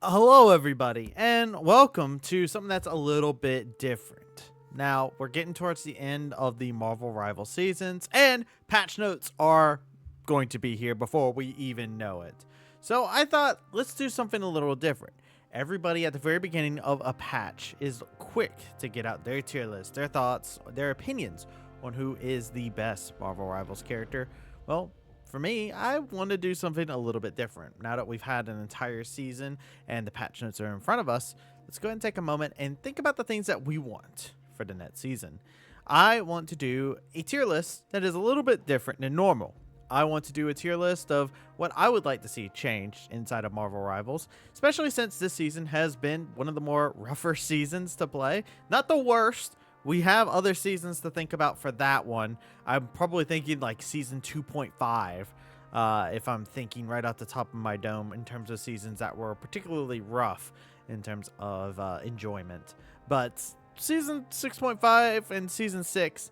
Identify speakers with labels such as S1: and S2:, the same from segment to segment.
S1: Hello, everybody, and welcome to something that's a little bit different. Now, we're getting towards the end of the Marvel Rival seasons, and patch notes are going to be here before we even know it. So I thought, let's do something a little different. Everybody at the very beginning of a patch is quick to get out their tier list, their thoughts, their opinions on who is the best Marvel Rivals character. Well, for me, I want to do something a little bit different. Now that we've had an entire season and the patch notes are in front of us, let's go ahead and take a moment and think about the things that we want for the next season. I want to do a tier list that is a little bit different than normal. I want to do a tier list of what I would like to see changed inside of Marvel Rivals, especially since this season has been one of the more rougher seasons to play. Not the worst. We have other seasons to think about for that one. I'm probably thinking like season 2.5, if I'm thinking right off the top of my dome in terms of seasons that were particularly rough in terms of enjoyment. But season 6.5 and season 6,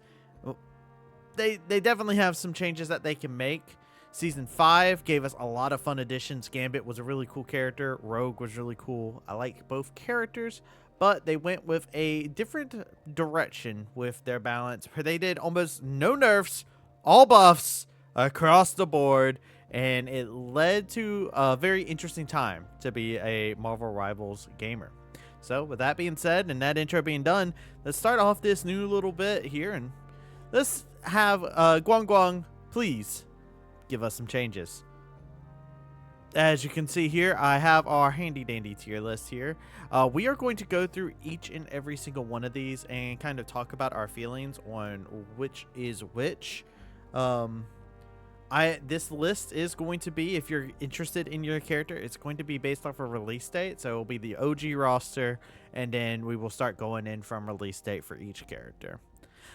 S1: they definitely have some changes that they can make. Season 5 gave us a lot of fun additions. Gambit was a really cool character. Rogue was really cool. I like both characters, but they went with a different direction with their balance, where they did almost no nerfs, all buffs across the board, and it led to a very interesting time to be a Marvel Rivals gamer. So with that being said and that intro being done, let's start off this new little bit here, and let's have Guang please give us some changes. As you can see here, I have our handy dandy tier list here. We are going to go through each and every single one of these and kind of talk about our feelings on which is which. This list is going to be, if you're interested in your character, it's going to be based off a release date. So it'll be the OG roster, and then we will start going in from release date for each character.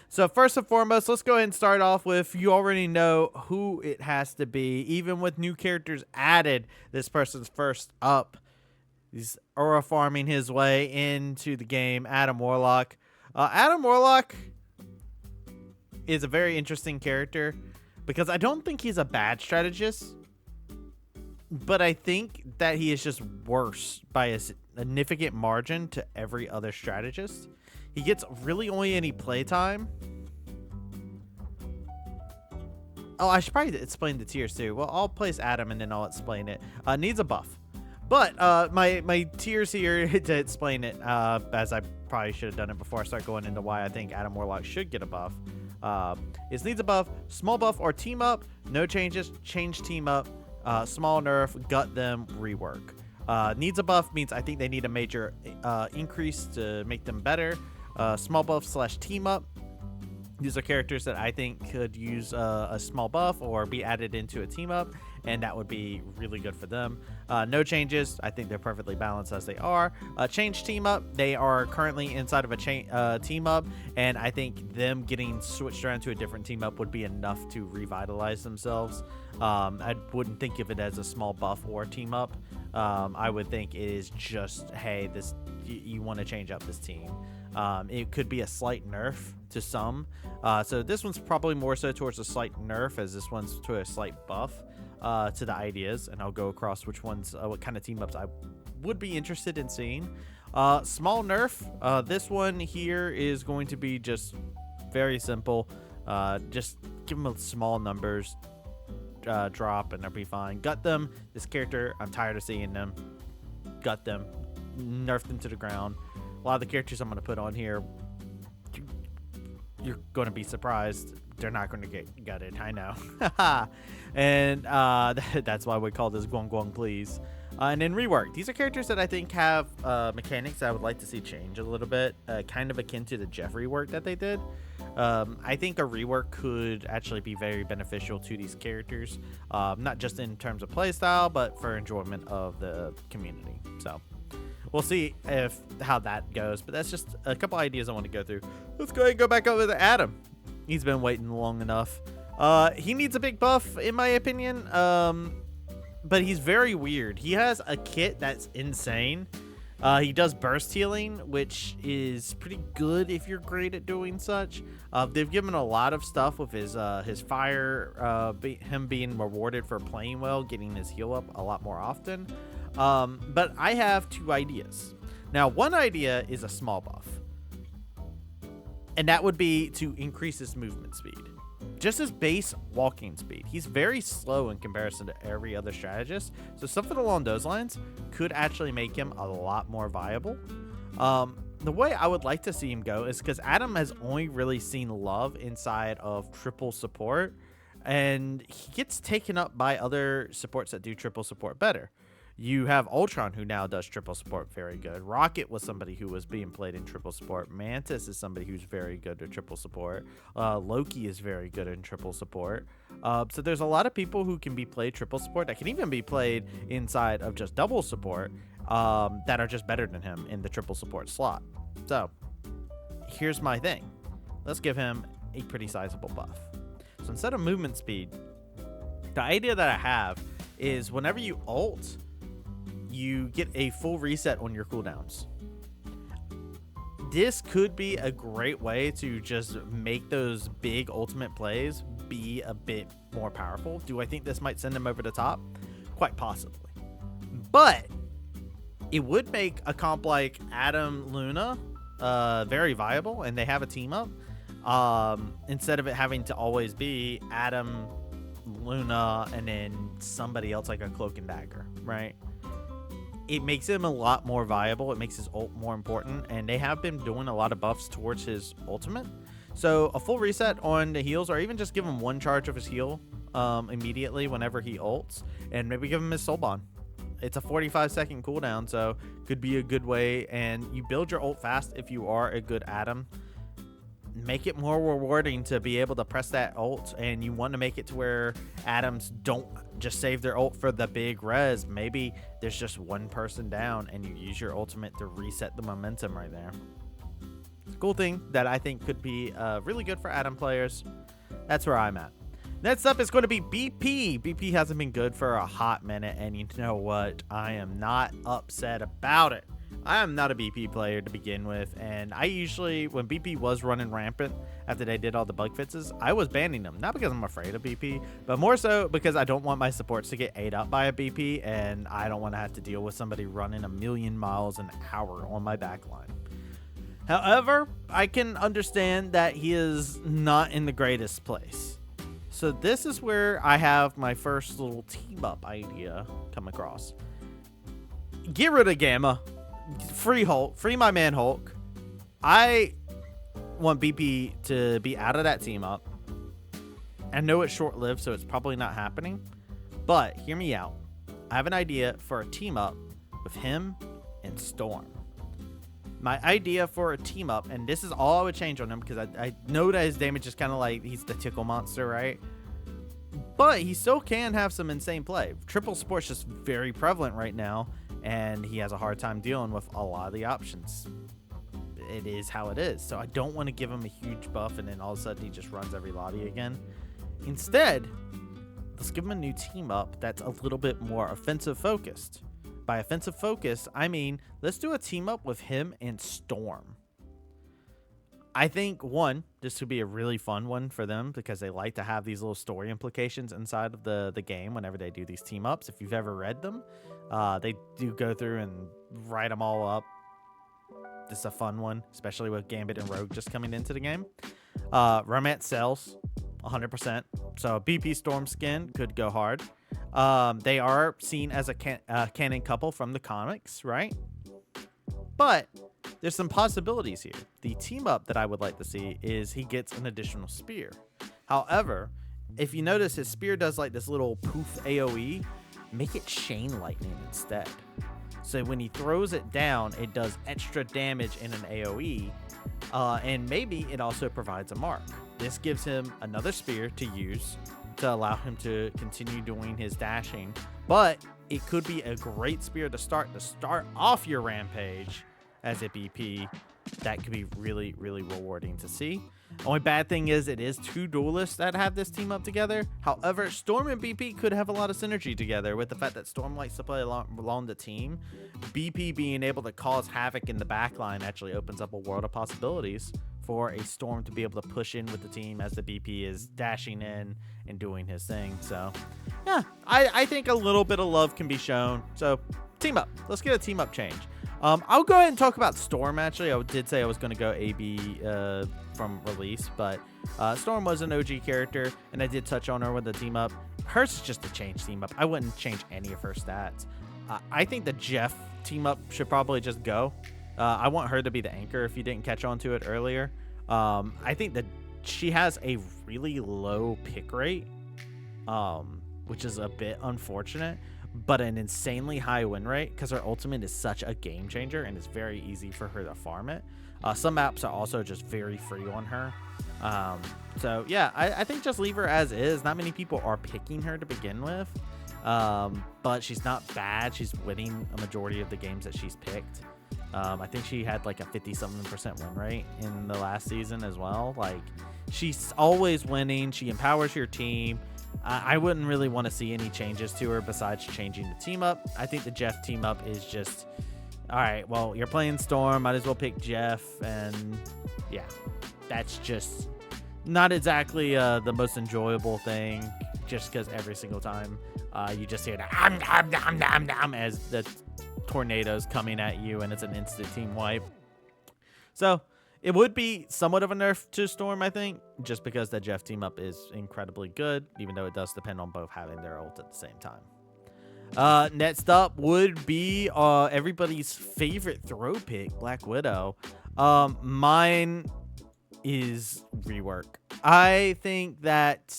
S1: So first and foremost, let's go ahead and start off with, you already know who it has to be. Even with new characters added, this person's first up. He's aura farming his way into the game, Adam Warlock. Adam Warlock is a very interesting character because I don't think he's a bad strategist, but I think that he is just worse by a significant margin to every other strategist. He gets really only any playtime. Oh, I should probably explain the tiers too. Well, I'll place Adam and then I'll explain it. Needs a buff. But my tiers here to explain it, as I probably should have done it before I start going into why I think Adam Warlock should get a buff. It needs a buff, small buff or team up, no changes, change team up, small nerf, gut them, rework. Needs a buff means I think they need a major increase to make them better. Small buff / team up. These are characters that I think could use a small buff or be added into a team up, and that would be really good for them. No changes. I think they're perfectly balanced as they are. Change team up. They are currently inside of a team up, and I think them getting switched around to a different team up would be enough to revitalize themselves. I wouldn't think of it as a small buff or team up. I would think it is just, hey, this you want to change up this team. It could be a slight nerf to some. So this one's probably more so towards a slight nerf, as this one's to a slight buff to the ideas. And I'll go across which ones, what kind of team ups I would be interested in seeing. Small nerf. This one here is going to be just very simple. Just give them a small numbers drop and they'll be fine. Gut them. This character, I'm tired of seeing them. Gut them. Nerf them to the ground. A lot of the characters I'm going to put on here, you're going to be surprised. They're not going to get gutted. I know. And that's why we call this Guang please. And then rework. These are characters that I think have mechanics that I would like to see change a little bit, kind of akin to the Jeffrey work that they did. I think a rework could actually be very beneficial to these characters, not just in terms of playstyle, but for enjoyment of the community. So we'll see how that goes, but that's just a couple ideas I want to go through. Let's go ahead and go back over to Adam. He's been waiting long enough. He needs a big buff, in my opinion, but he's very weird. He has a kit that's insane. He does burst healing, which is pretty good if you're great at doing such. They've given a lot of stuff with his fire, him being rewarded for playing well, getting his heal up a lot more often. But I have 2 ideas. Now, one idea is a small buff, and that would be to increase his movement speed. Just his base walking speed. He's very slow in comparison to every other strategist, so something along those lines could actually make him a lot more viable. The way I would like to see him go is because Adam has only really seen love inside of triple support, and he gets taken up by other supports that do triple support better. You have Ultron, who now does triple support very good. Rocket was somebody who was being played in triple support. Mantis is somebody who's very good at triple support. Loki is very good in triple support. So there's a lot of people who can be played triple support that can even be played inside of just double support that are just better than him in the triple support slot. So here's my thing. Let's give him a pretty sizable buff. So instead of movement speed, the idea that I have is whenever you ult, you get a full reset on your cooldowns. This could be a great way to just make those big ultimate plays be a bit more powerful. Do I think this might send him over the top? Quite possibly. But it would make a comp like Adam Luna very viable, and they have a team up. Instead of it having to always be Adam, Luna, and then somebody else like a Cloak and Dagger, right? It makes him a lot more viable. It makes his ult more important, and they have been doing a lot of buffs towards his ultimate. So a full reset on the heals, or even just give him 1 charge of his heal immediately whenever he ults, and maybe give him his soul bond. It's a 45-second cooldown, so could be a good way, and you build your ult fast if you are a good Adam. Make it more rewarding to be able to press that ult, and you want to make it to where Adams don't just save their ult for the big res. Maybe there's just 1 person down and you use your ultimate to reset the momentum right there. Cool thing that I think could be really good for Adam players. That's where I'm at. Next up is going to be BP. BP hasn't been good for a hot minute, and you know what? I am not upset about it. I am not a BP player to begin with, and I usually, when BP was running rampant after they did all the bug fixes, I was banning them. Not because I'm afraid of BP, but more so because I don't want my supports to get ate up by a BP, and I don't want to have to deal with somebody running 1,000,000 miles an hour on my backline. However, I can understand that he is not in the greatest place. So this is where I have my first little team up idea come across. Get rid of Gamma. Free Hulk. Free my man Hulk. I want BP to be out of that team up. I know it's short-lived, so it's probably not happening. But hear me out. I have an idea for a team up with him and Storm. My idea for a team up, and this is all I would change on him because I know that his damage is kind of like he's the tickle monster, right? But he still can have some insane play. Triple support's just very prevalent right now, and he has a hard time dealing with a lot of the options. It is how it is. So I don't want to give him a huge buff and then all of a sudden he just runs every lobby again. Instead, let's give him a new team up that's a little bit more offensive focused. By offensive focus, I mean, let's do a team up with him and Storm. I think, one, this would be a really fun one for them because they like to have these little story implications inside of the game whenever they do these team ups. If you've ever read them, they do go through and write them all up. This is a fun one, especially with Gambit and Rogue just coming into the game. Romance sells 100%. So BP Storm skin could go hard. They are seen as a canon couple from the comics, right? But there's some possibilities here. The team up that I would like to see is he gets an additional spear. However, if you notice his spear does like this little poof AoE, make it chain lightning instead. So when he throws it down, it does extra damage in an AoE, and maybe it also provides a mark. This gives him another spear to use to allow him to continue doing his dashing, but it could be a great spear to start off your rampage as a BP. That could be really, really rewarding to see. Only bad thing is it is 2 duelists that have this team up together. However, Storm and BP could have a lot of synergy together with the fact that Storm likes to play along the team. BP being able to cause havoc in the backline actually opens up a world of possibilities for a Storm to be able to push in with the team as the BP is dashing in and doing his thing. So, yeah, I think a little bit of love can be shown. So, team up. Let's get a team up change. I'll go ahead and talk about Storm. Actually, I did say I was going to go AB from release, but Storm was an OG character, and I did touch on her with the team up. Hers is just a change team up. I wouldn't change any of her stats. I think the Jeff team up should probably just go. I want her to be the anchor if you didn't catch on to it earlier. I think that she has a really low pick rate, which is a bit unfortunate, but an insanely high win rate because her ultimate is such a game changer and it's very easy for her to farm it. Some maps are also just very free on her. So yeah, I think just leave her as is. Not many people are picking her to begin with, but she's not bad. She's winning a majority of the games that she's picked. I think she had like a 50-something% win rate in the last season as well. Like, she's always winning. She empowers your team. I wouldn't really want to see any changes to her besides changing the team up. I think the Jeff team up is just, all right, well, you're playing Storm. Might as well pick Jeff. And yeah, that's just not exactly the most enjoyable thing, just because every single time you just hear the as the tornadoes coming at you, and it's an instant team wipe. So it would be somewhat of a nerf to Storm, I think, just because the Jeff team up is incredibly good, even though it does depend on both having their ult at the same time. Next up would be everybody's favorite throw pick, Black Widow. Mine is rework. I think that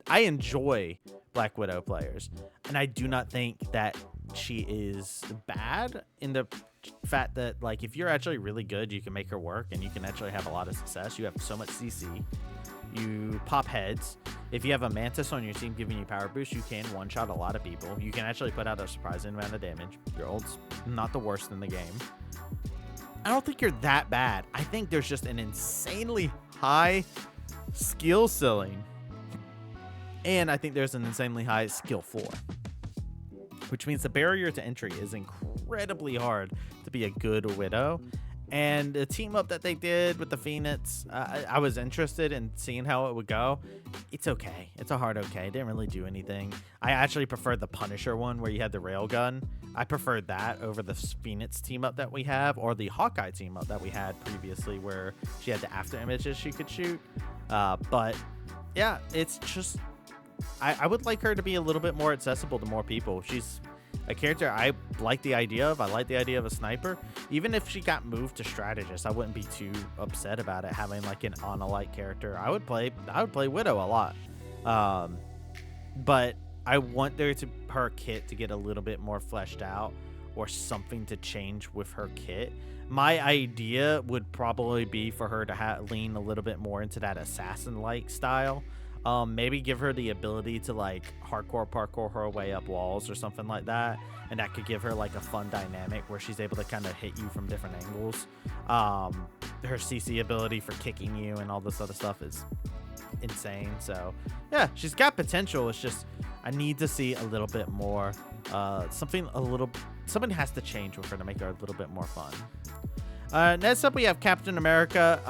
S1: I enjoy Black Widow players, and I do not think that she is bad in the fact that, like, if you're actually really good, you can make her work and you can actually have a lot of success. You have so much CC, you pop heads. If you have a Mantis on your team giving you power boost, you can one-shot a lot of people. You can actually put out a surprising amount of damage. Your ult's not the worst in the game. I don't think you're that bad. I think there's just an insanely high skill ceiling, and I think there's an insanely high skill floor, which means the barrier to entry is incredibly hard to be a good Widow. And the team up that they did with the Phoenix, I was interested in seeing how it would go. It's okay. It's a hard okay. It didn't really do anything. I actually preferred the Punisher one where you had the railgun. I preferred that over the Phoenix team up that we have, or the Hawkeye team up that we had previously where she had the after images she could shoot. But yeah, it's just, I would like her to be a little bit more accessible to more people. She's a character I like the idea of. I like the idea of a sniper. Even if she got moved to strategist, I wouldn't be too upset about it having like an Ana-like character. I would play Widow a lot. But I want her kit to get a little bit more fleshed out, or something to change with her kit. My idea would probably be for her to lean a little bit more into that assassin-like style. Maybe give her the ability to like hardcore parkour her way up walls or something like that, and that could give her like a fun dynamic where she's able to kind of hit you from different angles. Her CC ability for kicking you and all this other stuff is insane. So yeah, she's got potential. It's just I need to see a little bit more. Something has to change with her to make her a little bit more fun. Next up we have Captain America.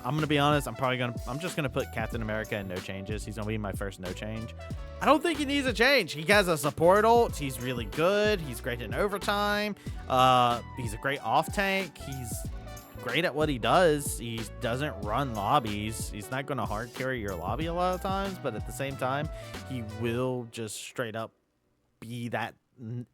S1: I'm gonna be honest. I'm just gonna put Captain America in no changes. He's gonna be my first no change. I don't think he needs a change. He has a support ult. He's really good. He's great in overtime. He's a great off tank. He's great at what he does. He doesn't run lobbies. He's not gonna hard carry your lobby a lot of times, but at the same time, he will just straight up be that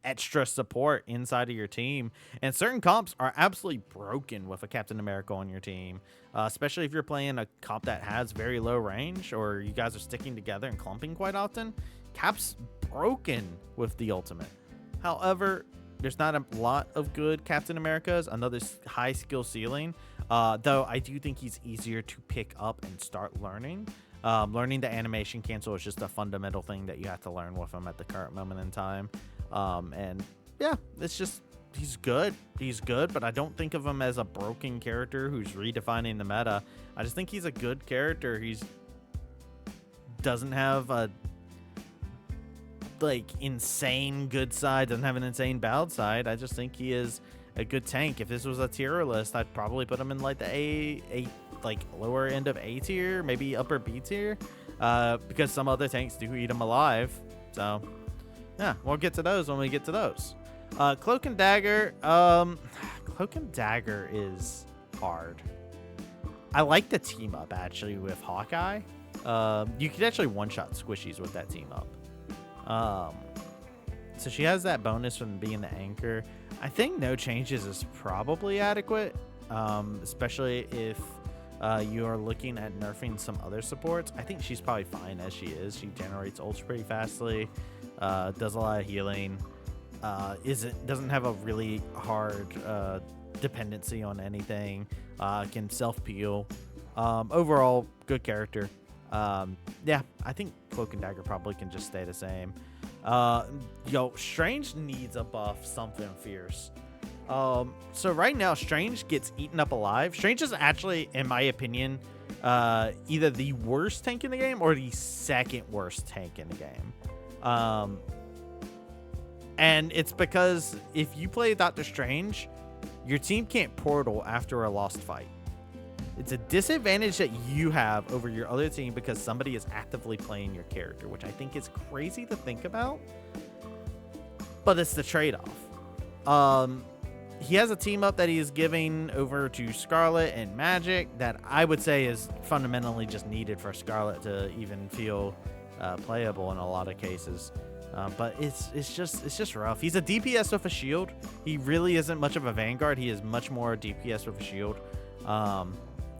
S1: extra support inside of your team. And certain comps are absolutely broken with a Captain America on your team, especially if you're playing a comp that has very low range, or you guys are sticking together and clumping quite often. Cap's broken with the ultimate. However, there's not a lot of good Captain Americas, another high skill ceiling, though I do think he's easier to pick up and start learning. Learning the animation cancel is just a fundamental thing that you have to learn with him at the current moment in time. And yeah, it's just, he's good, but I don't think of him as a broken character who's redefining the meta. I just think he's a good character. He's doesn't have a like insane good side, doesn't have an insane bad side. I just think he is a good tank. If this was a tier list, I'd probably put him in like the A like lower end of A tier, maybe upper B tier, because some other tanks do eat him alive. So yeah, we'll get to those when we get to those. Cloak and Dagger. Cloak and Dagger is hard. I like the team up actually with Hawkeye. You could actually one-shot squishies with that team up. So she has that bonus from being the anchor. I think no changes is probably adequate, especially if you are looking at nerfing some other supports. I think she's probably fine as she is. She generates ults pretty fastly, does a lot of healing, doesn't have a really hard dependency on anything, can self-peel. Overall, good character. Yeah, I think Cloak and Dagger probably can just stay the same. Strange needs a buff, something fierce. So right now, Strange gets eaten up alive. Strange is actually, in my opinion, either the worst tank in the game or the second worst tank in the game. And it's because if you play Doctor Strange, your team can't portal after a lost fight. It's a disadvantage that you have over your other team because somebody is actively playing your character, which I think is crazy to think about, but it's the trade-off. He has a team up that he is giving over to Scarlet and Magic that I would say is fundamentally just needed for Scarlet to even feel playable in a lot of cases. But it's just rough. He's a DPS with a shield. He really isn't much of a Vanguard. He is much more DPS with a shield.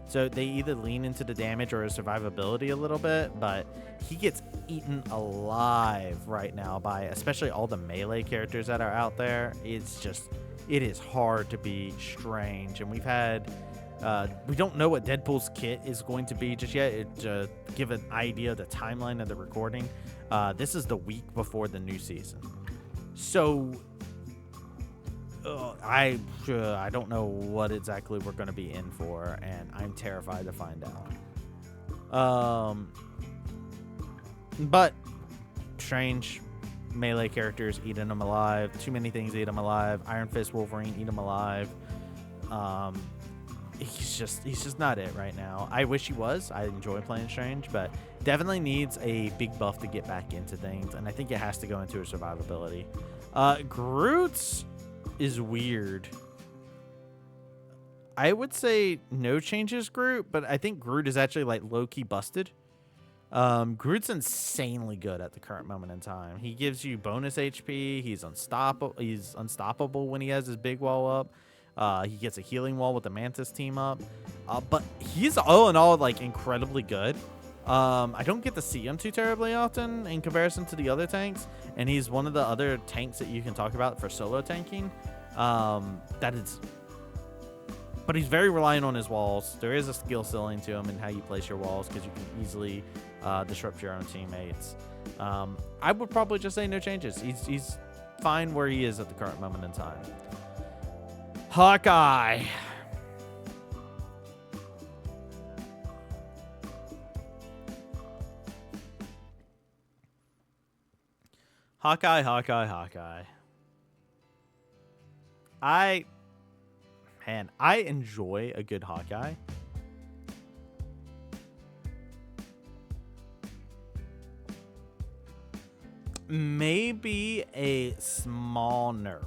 S1: So they either lean into the damage or his survivability a little bit, but he gets eaten alive right now by especially all the melee characters that are out there. It is hard to be Strange, and we've had we don't know what Deadpool's kit is going to be just yet. To give an idea of the timeline of the recording, this is the week before the new season, so I don't know what exactly we're going to be in for, and I'm terrified to find out. But Strange, melee characters eating them alive. Too many things eat them alive. Iron Fist Wolverine eat them alive. He's just not it right now. I wish he was. I enjoy playing Strange, but definitely needs a big buff to get back into things, and I think it has to go into his survivability. Groot's is weird. I would say no changes Groot, but I think Groot is actually like low-key busted. Groot's insanely good at the current moment in time. He gives you bonus HP. He's unstoppable when he has his big wall up. He gets a healing wall with the Mantis team up. But he's all in all like incredibly good. I don't get to see him too terribly often in comparison to the other tanks, and he's one of the other tanks that you can talk about for solo tanking. But he's very reliant on his walls. There is a skill ceiling to him and how you place your walls, because you can easily disrupt your own teammates. I would probably just say no changes. He's fine where he is at the current moment in time. Hawkeye. Hawkeye. I enjoy a good Hawkeye. Maybe a small nerf.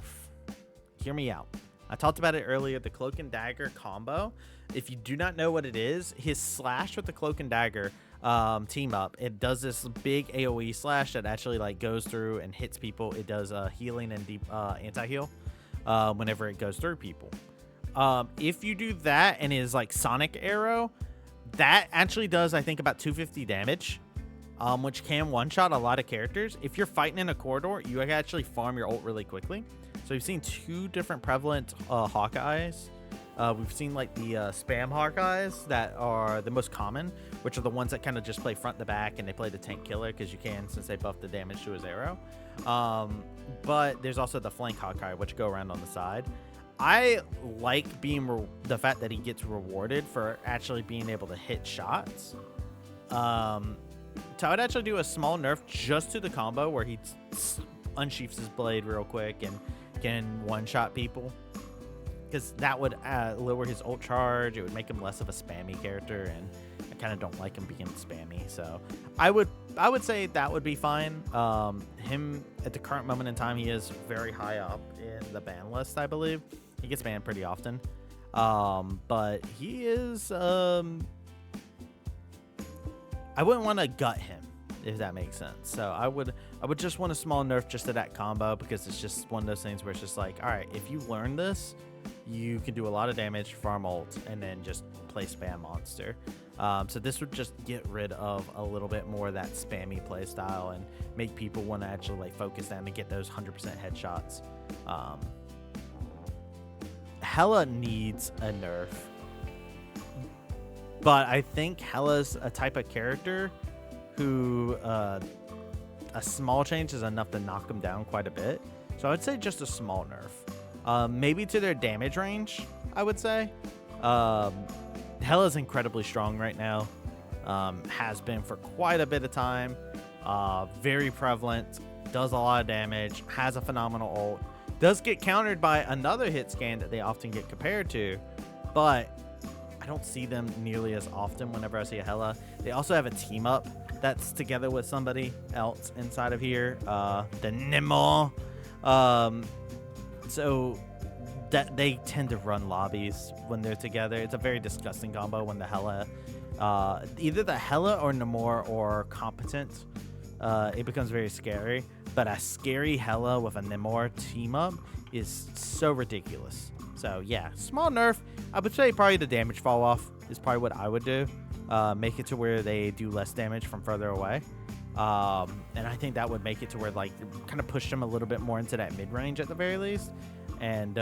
S1: Hear me out. I talked about it earlier, the Cloak and Dagger combo. If you do not know what it is, his slash with the Cloak and Dagger team up, it does this big AoE slash that actually like goes through and hits people. It does healing and deep anti-heal whenever it goes through people. If you do that and is like Sonic Arrow, that actually does, I think, about 250 damage, which can one-shot a lot of characters. If you're fighting in a corridor, you can actually farm your ult really quickly. So we've seen two different prevalent Hawkeyes. We've seen like the spam Hawkeyes that are the most common, which are the ones that kind of just play front to back, and they play the tank killer because you can, since they buff the damage to his arrow. But there's also the flank Hawkeye, which go around on the side. I like being the fact that he gets rewarded for actually being able to hit shots. So I would actually do a small nerf just to the combo where he unsheaths his blade real quick and can one-shot people, because that would lower his ult charge. It would make him less of a spammy character, I kind of don't like him being spammy. So I would say that would be fine. Him at the current moment in time, he is very high up in the ban list, I believe. He gets banned pretty often. But he is I wouldn't want to gut him, if that makes sense. So I would just want a small nerf just to that combo, because it's just one of those things where it's just like, all right, if you learn this, you can do a lot of damage, farm ult, and then just play spam monster. So this would just get rid of a little bit more of that spammy play style and make people want to actually like focus down to get those 100% headshots. Hella needs a nerf, but I think Hella's a type of character who a small change is enough to knock them down quite a bit. So I would say just a small nerf. Maybe to their damage range, I would say. Hella's incredibly strong right now. Has been for quite a bit of time. Very prevalent. Does a lot of damage. Has a phenomenal ult. Does get countered by another hit scan that they often get compared to. But I don't see them nearly as often whenever I see a Hella. They also have a team up that's together with somebody else inside of here. The Nemo. So that they tend to run lobbies when they're together. It's a very disgusting combo when the Hella, either the Hella or Namor or competent, it becomes very scary. But a scary Hella with a Namor team up is so ridiculous. So yeah, small nerf. I would say probably the damage fall off is probably what I would do. Make it to where they do less damage from further away. And I think that would make it to where like kind of push them a little bit more into that mid range at the very least. And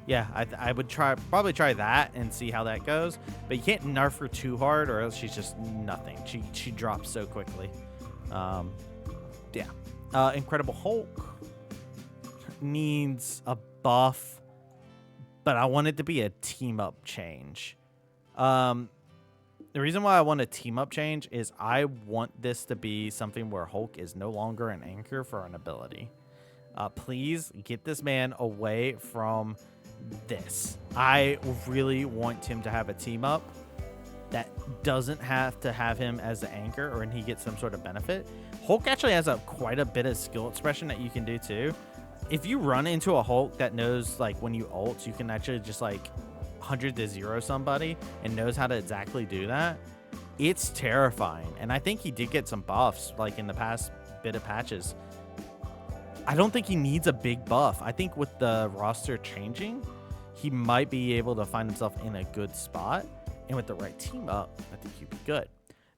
S1: yeah, I would probably try that and see how that goes. But you can't nerf her too hard, or else she's just nothing. She drops so quickly. Yeah. Incredible Hulk needs a buff, but I want it to be a team up change. The reason why I want a team up change is I want this to be something where Hulk is no longer an anchor for an ability. Please get this man away from this. I really want him to have a team up that doesn't have to have him as the anchor, or he gets some sort of benefit. Hulk actually has quite a bit of skill expression that you can do too. If you run into a Hulk that knows like when you ult, you can actually just like 100 to 0 somebody and knows how to exactly do that. It's terrifying. And I think he did get some buffs like in the past bit of patches. I don't think he needs a big buff. I think with the roster changing, he might be able to find himself in a good spot. And with the right team up, I think he'd be good.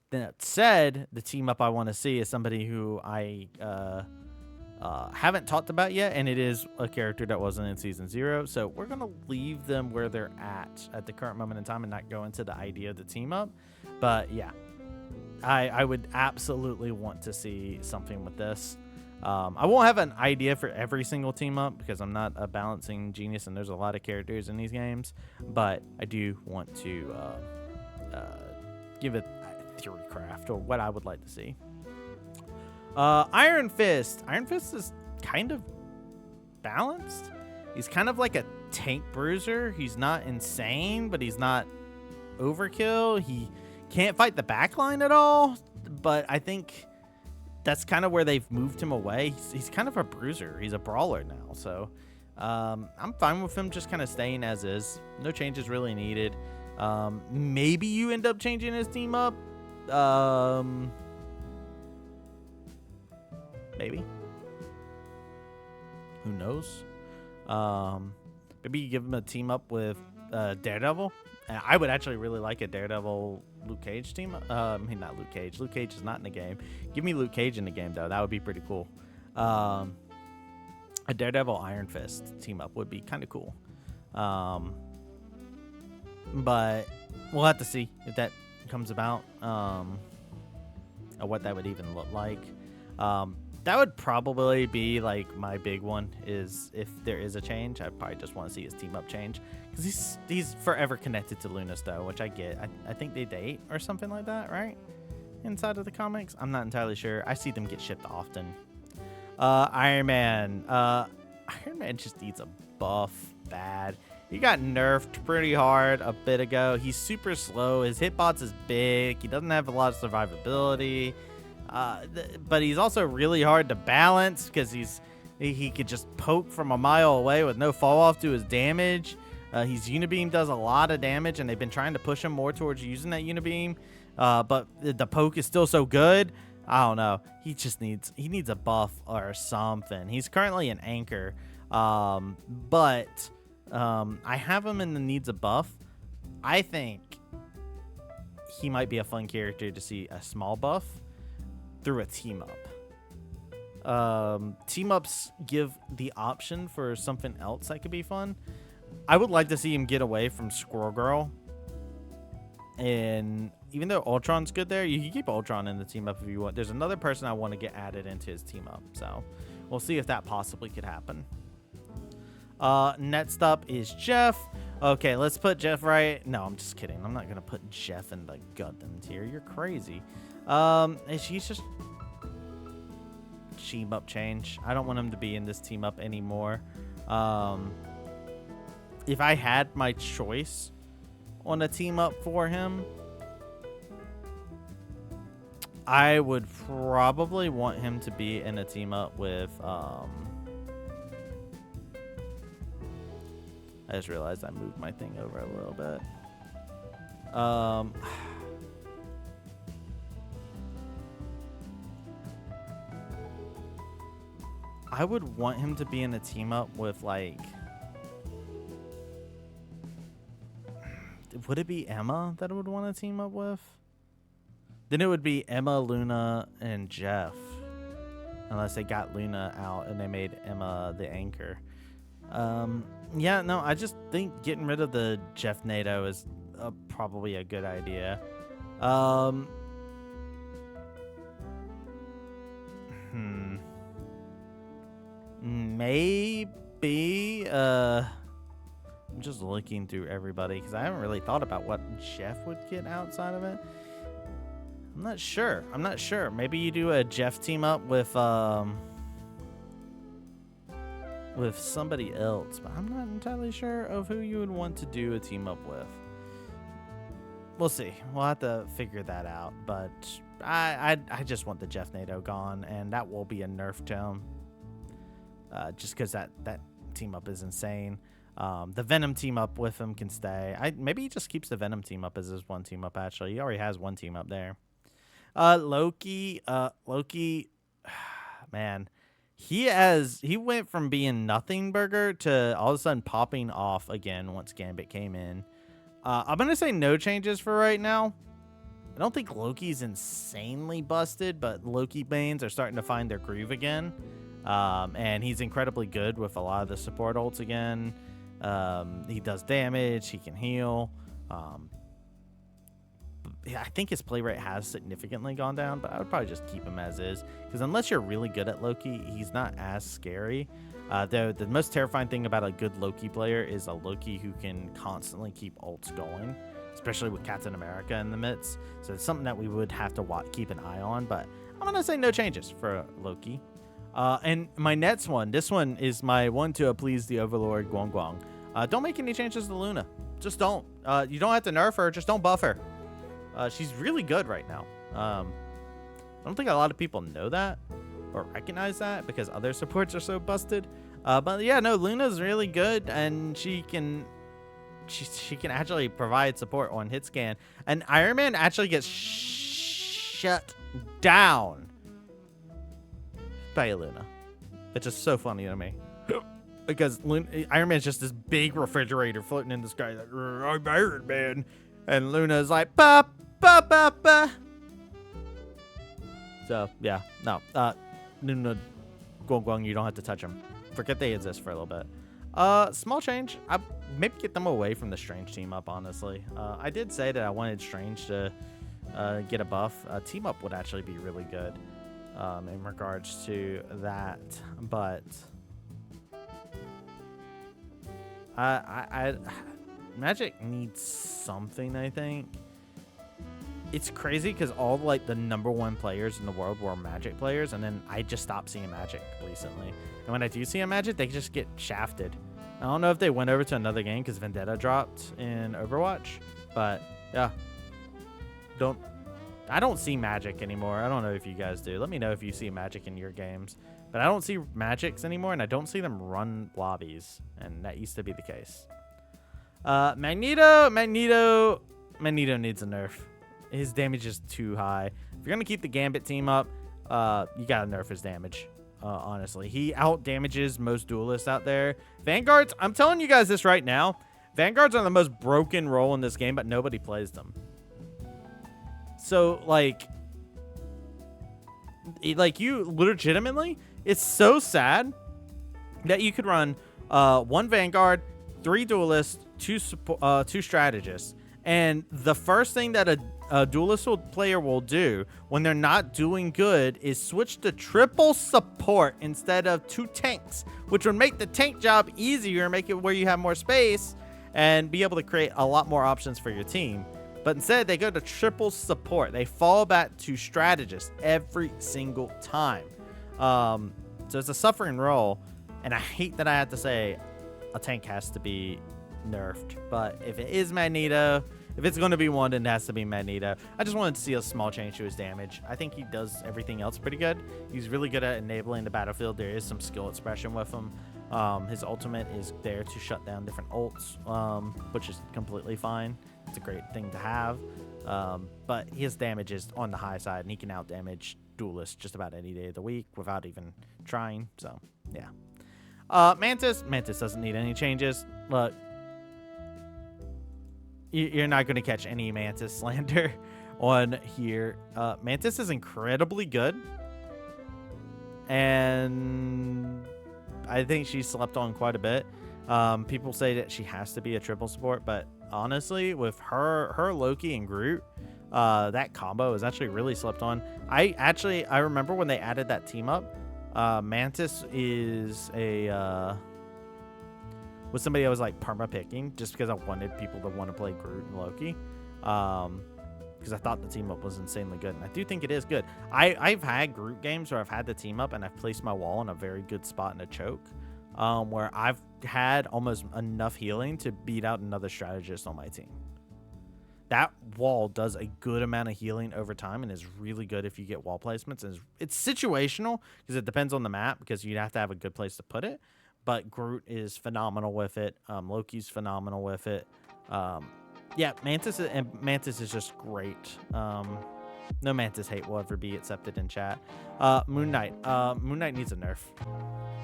S1: That said, the team up I want to see is somebody who I haven't talked about yet, and it is a character that wasn't in Season 0. So we're going to leave them where they're at the current moment in time and not go into the idea of the team up. But yeah, I would absolutely want to see something with this. I won't have an idea for every single team up because I'm not a balancing genius and there's a lot of characters in these games, but I do want to give it theory craft or what I would like to see. Iron Fist. Iron Fist is kind of balanced. He's kind of like a tank bruiser. He's not insane, but he's not overkill. He can't fight the backline at all, but I think that's kind of where they've moved him away. He's kind of a bruiser. He's a brawler now. So I'm fine with him just kind of staying as is. No changes really needed. Maybe you end up changing his team up. Maybe. Who knows? Maybe you give him a team up with Daredevil. I would actually really like a Daredevil Luke Cage team. I mean, not Luke Cage. Luke Cage is not in the game. Give me Luke Cage in the game, though. That would be pretty cool. A Daredevil Iron Fist team up would be kind of cool. But we'll have to see if that comes about. Or what that would even look like. That would probably be like my big one, is if there is a change, I probably just want to see his team up change, because he's forever connected to Lunas though, which I get. I think they date or something like that, right? Inside of the comics, I'm not entirely sure. I see them get shipped often. Iron Man. Iron Man just needs a buff bad. he got nerfed pretty hard a bit ago. He's super slow. His hitbox is big. He doesn't have a lot of survivability. But he's also really hard to balance because he could just poke from a mile away with no fall off to his damage. His Unibeam does a lot of damage, and they've been trying to push him more towards using that Unibeam. But the poke is still so good. I don't know. He needs a buff or something. He's currently an anchor, but I have him in the needs a buff. I think he might be a fun character to see a small buff through a team up. Team ups give the option for something else that could be fun. I would like to see him get away from Squirrel Girl. And even though Ultron's good there, you can keep Ultron in the team up if you want. There's another person I want to get added into his team up. So we'll see if that possibly could happen. Next up is Jeff. Okay, let's put Jeff right. No, I'm just kidding. I'm not going to put Jeff in the Gundam tier. You're crazy. He's just team up change. I don't want him to be in this team up anymore. If I had my choice on a team up for him, I would probably want him to be in a team up with I just realized I moved my thing over a little bit. I would want him to be in a team up with, like, would it be Emma that I would want to team up with? Then it would be Emma, Luna, and Jeff. Unless they got Luna out and they made Emma the anchor. Yeah, no, I just think getting rid of the Jeff NATO is probably a good idea. Maybe, I'm just looking through everybody because I haven't really thought about what Jeff would get outside of it. I'm not sure. Maybe you do a Jeff team up with somebody else, but I'm not entirely sure of who you would want to do a team up with. We'll see. We'll have to figure that out, but I just want the Jeff NATO gone, and that will be a nerf to him. Just because that team up is insane. The Venom team up with him can stay. Maybe he just keeps the Venom team up as his one team up, actually. He already has one team up there. Loki, man, he went from being nothing burger to all of a sudden popping off again once Gambit came in. I'm going to say no changes for right now. I don't think Loki's insanely busted, but Loki mains are starting to find their groove again. And he's incredibly good with a lot of the support ults again. He does damage, he can heal. I think his play rate has significantly gone down, but I would probably just keep him as is. Because unless you're really good at Loki, he's not as scary. Though the most terrifying thing about a good Loki player is a Loki who can constantly keep ults going, especially with Captain America in the midst. So it's something that we would have to keep an eye on, but I'm going to say no changes for Loki. And my next one, this one is my one to please the Overlord Guang. Don't make any changes to Luna. Just don't. You don't have to nerf her, just don't buff her. She's really good right now. I don't think a lot of people know that or recognize that because other supports are so busted. But yeah, no, Luna's really good, and she can actually provide support on hit scan. And Iron Man actually gets shut down by Luna. It's just so funny to me. Because Iron Man's just this big refrigerator floating in the sky. Like, I'm Iron Man. And Luna's like, ba, ba, ba, ba. So, yeah. No. Luna, Guang, you don't have to touch them. Forget they exist for a little bit. Small change. I maybe get them away from the Strange team up, honestly. I did say that I wanted Strange to get a buff. Team up would actually be really good in regards to that. But Magic needs something, I think. It's crazy because all like the #1 players in the world were Magic players, and then I just stopped seeing Magic recently. And when I do see a Magic, they just get shafted. I don't know if they went over to another game because Vendetta dropped in Overwatch, but yeah. I don't see Magic anymore. I don't know if you guys do. Let me know if you see Magic in your games. But I don't see Magics anymore, and I don't see them run lobbies, and that used to be the case. Magneto needs a nerf. His damage is too high. If you're gonna keep the Gambit team up, you gotta nerf his damage. Honestly, he out damages most duelists out there. Vanguards, I'm telling you guys this right now. Vanguards are the most broken role in this game, but nobody plays them. So like you legitimately, it's so sad that you could run 1 Vanguard, 3 duelists, 2 strategists, and the first thing that a duelist player will do when they're not doing good is switch to triple support instead of 2 tanks, which would make the tank job easier, make it where you have more space and be able to create a lot more options for your team. But instead, they go to triple support. They fall back to strategists every single time. So it's a suffering role, and I hate that I have to say a tank has to be nerfed. But if it is Magneto, if it's going to be one, then it has to be Magneto. I just wanted to see a small change to his damage. I think he does everything else pretty good. He's really good at enabling the battlefield. There is some skill expression with him. His ultimate is there to shut down different ults, which is completely fine. It's a great thing to have. But his damage is on the high side, and he can out damage duelists just about any day of the week without even trying. So, yeah. Mantis doesn't need any changes. Look, you're not going to catch any Mantis slander on here. Mantis is incredibly good, and I think she slept on quite a bit. People say that she has to be a triple support, but honestly, with her Loki and Groot, that combo is actually really slept on. I remember when they added that team up. Mantis is was somebody I was like perma picking just because I wanted people to want to play Groot and Loki, because I thought the team up was insanely good, and I do think it is good. I've had Groot games where I've had the team up and I've placed my wall in a very good spot in a choke, where I've had almost enough healing to beat out another strategist on my team. That wall does a good amount of healing over time and is really good if you get wall placements. And it's situational because it depends on the map, because you'd have to have a good place to put it. But Groot is phenomenal with it. Loki's phenomenal with it. Yeah, Mantis is just great. No Mantis hate will ever be accepted in chat. Moon Knight needs a nerf.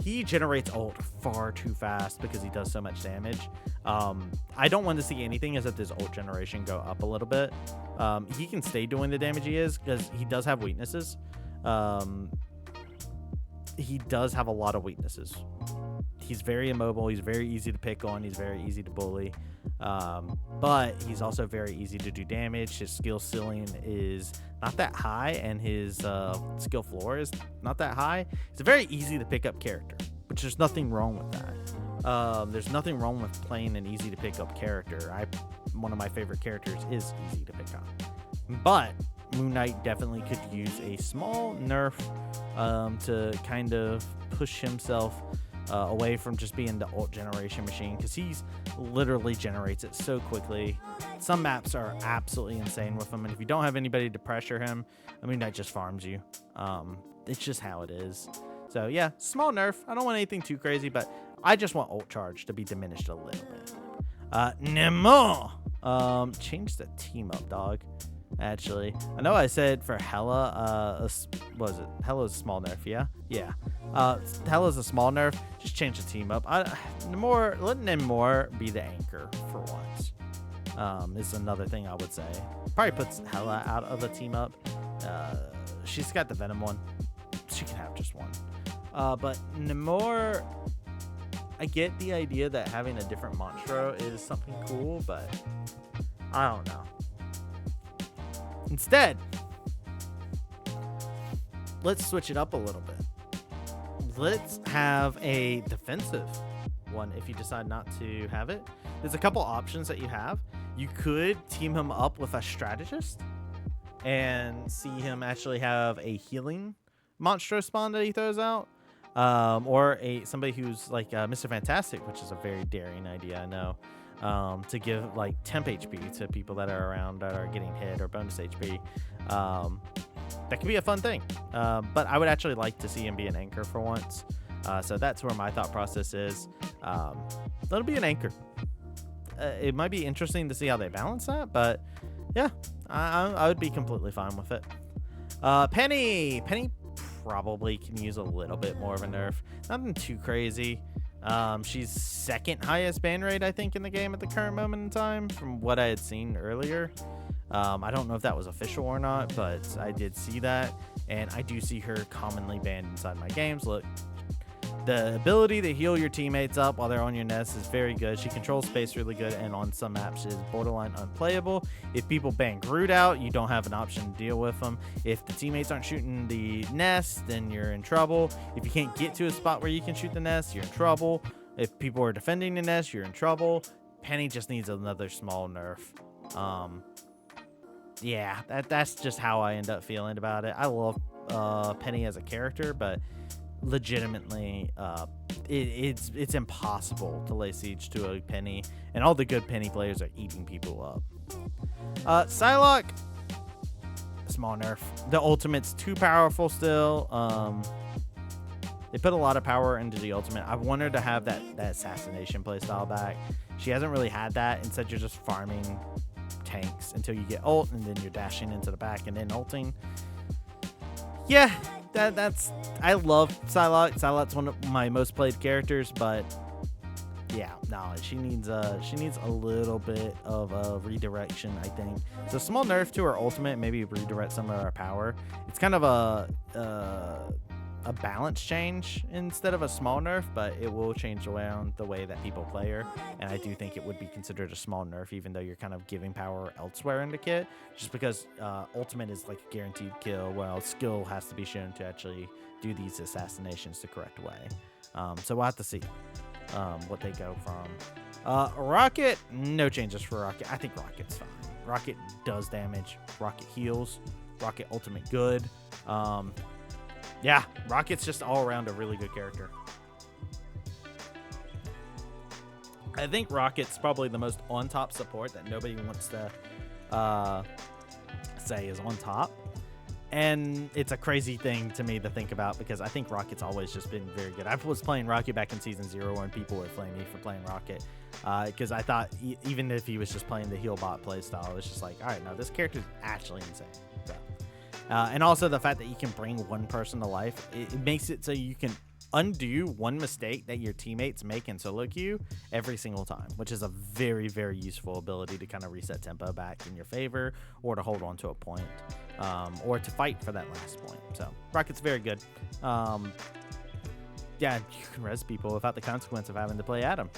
S1: He generates ult far too fast because he does so much damage. I don't want to see anything except his ult generation go up a little bit. He can stay doing the damage he is because he does have weaknesses. He does have a lot of weaknesses. He's very immobile. He's very easy to pick on. He's very easy to bully. But he's also very easy to do damage. His skill ceiling is not that high, and his skill floor is not that high. It's a very easy to pick up character, which there's nothing wrong with that. There's nothing wrong with playing an easy to pick up character. One of my favorite characters is easy to pick up. But Moon Knight definitely could use a small nerf to kind of push himself away from just being the ult generation machine, because he's literally generates it so quickly. Some maps are absolutely insane with him, and if you don't have anybody to pressure him, I mean, that just farms you. It's just how it is. So yeah, small nerf. I don't want anything too crazy, but I just want ult charge to be diminished a little bit. Nemo, change the team up, dog. Actually, I know I said for Hela, was it Hela's a small nerf? Yeah. Hela's a small nerf. Just change the team up. Let Namor be the anchor for once. Is another thing I would say. Probably puts Hela out of the team up. She's got the Venom one. She can have just one. But Namor, I get the idea that having a different Monstro is something cool, but I don't know. Instead, let's switch it up a little bit. Let's have a defensive one if you decide not to have it. There's a couple options that you have. You could team him up with a strategist and see him actually have a healing monstro spawn that he throws out. or somebody who's like Mr. Fantastic, which is a very daring idea, I know. To give like temp HP to people that are around that are getting hit, or bonus HP. That could be a fun thing. But I would actually like to see him be an anchor for once. So that's where my thought process is. That'll be an anchor. It might be interesting to see how they balance that, but yeah, I would be completely fine with it. Penny probably can use a little bit more of a nerf. Nothing too crazy. She's second highest ban rate, I think, in the game at the current moment in time, from what I had seen earlier. I don't know if that was official or not, but I did see that, and I do see her commonly banned inside my games. Look, the ability to heal your teammates up while they're on your nest is very good. She controls space really good, and on some maps is borderline unplayable. If people ban Groot out, you don't have an option to deal with them. If the teammates aren't shooting the nest, then you're in trouble. If you can't get to a spot where you can shoot the nest, you're in trouble. If people are defending the nest, you're in trouble. Penny just needs another small nerf. Yeah, that's just how I end up feeling about it. I love Penny as a character, but legitimately it's impossible to lay siege to a Penny, and all the good Penny players are eating people up. Psylocke, small nerf. The ultimate's too powerful still. They put a lot of power into the ultimate. I want her to have that assassination playstyle back. She hasn't really had that. Instead, you're just farming tanks until you get ult, and then you're dashing into the back and then ulting. Yeah, that's I love Psylocke. Psylocke's one of my most played characters, but yeah, no, she needs a little bit of a redirection, I think. So small nerf to her ultimate, maybe redirect some of her power. It's kind of a balance change instead of a small nerf, but it will change around the way that people play her, and I do think it would be considered a small nerf, even though you're kind of giving power elsewhere in the kit, just because ultimate is like a guaranteed kill, while skill has to be shown to actually do these assassinations the correct way. So we'll have to see what they go from. Rocket, no changes for Rocket. I think Rocket's fine. Rocket does damage. Rocket heals. Rocket ultimate good. Yeah, Rocket's just all around a really good character. I think Rocket's probably the most on-top support that nobody wants to say is on top. And it's a crazy thing to me to think about, because I think Rocket's always just been very good. I was playing Rocket back in Season 0 when people were flaming me for playing Rocket. Because I thought even if he was just playing the heal bot playstyle, it was just like, all right, no, this character's actually insane. So. And also the fact that you can bring one person to life, it makes it so you can undo one mistake that your teammates make in solo queue every single time, which is a very, very useful ability to kind of reset tempo back in your favor, or to hold on to a point, or to fight for that last point. So Rocket's very good. Yeah, you can res people without the consequence of having to play Adam.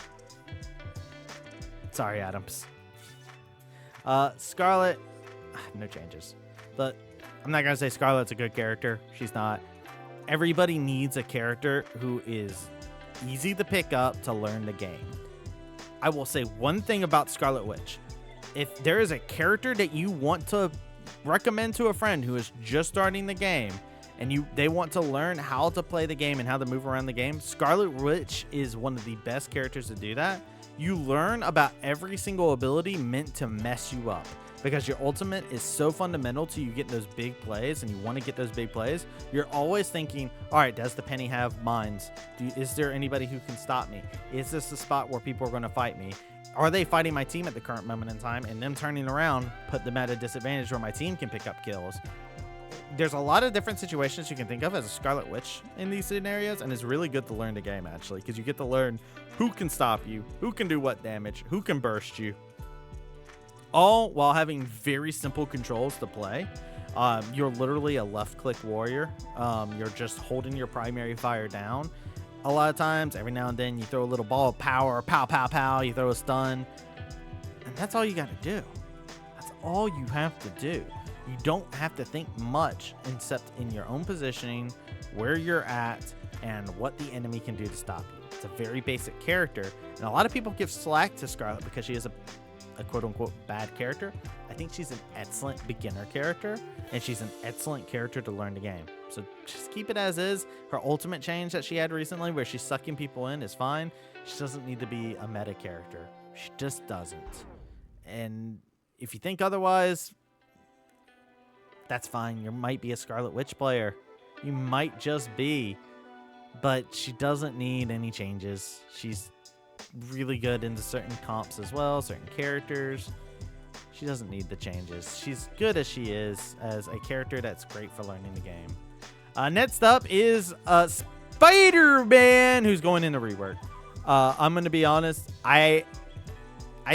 S1: Sorry, Adams. Scarlet, no changes. But I'm not going to say Scarlet's a good character. She's not. Everybody needs a character who is easy to pick up to learn the game. I will say one thing about Scarlet Witch. If there is a character that you want to recommend to a friend who is just starting the game, and they want to learn how to play the game and how to move around the game, Scarlet Witch is one of the best characters to do that. You learn about every single ability meant to mess you up, because your ultimate is so fundamental to you getting those big plays, and you want to get those big plays. You're always thinking, all right, does the Penny have mines? Is there anybody who can stop me? Is this the spot where people are going to fight me? Are they fighting my team at the current moment in time? And them turning around put them at a disadvantage where my team can pick up kills. There's a lot of different situations you can think of as a Scarlet Witch in these scenarios, and it's really good to learn the game, actually, because you get to learn who can stop you, who can do what damage, who can burst you, all while having very simple controls to play. You're literally a left-click warrior. You're just holding your primary fire down. A lot of times, every now and then, you throw a little ball of power, pow, pow, pow, you throw a stun, and that's all you got to do. That's all you have to do. You don't have to think much except in your own positioning, where you're at, and what the enemy can do to stop you. It's a very basic character, and a lot of people give slack to Scarlet because she has a a quote-unquote bad character. I think she's an excellent beginner character, and she's an excellent character to learn the game. So just keep it as is. Her ultimate change that she had recently, where she's sucking people in, is fine. She doesn't need to be a meta character. She just doesn't. And if you think otherwise, that's fine. You might be a Scarlet Witch player. You might just be. But she doesn't need any changes. She's really good into certain comps as well, certain characters. She doesn't need the changes. She's good as she is as a character that's great for learning the game. Next up is Spider-Man, who's going into rework. I'm going to be honest. I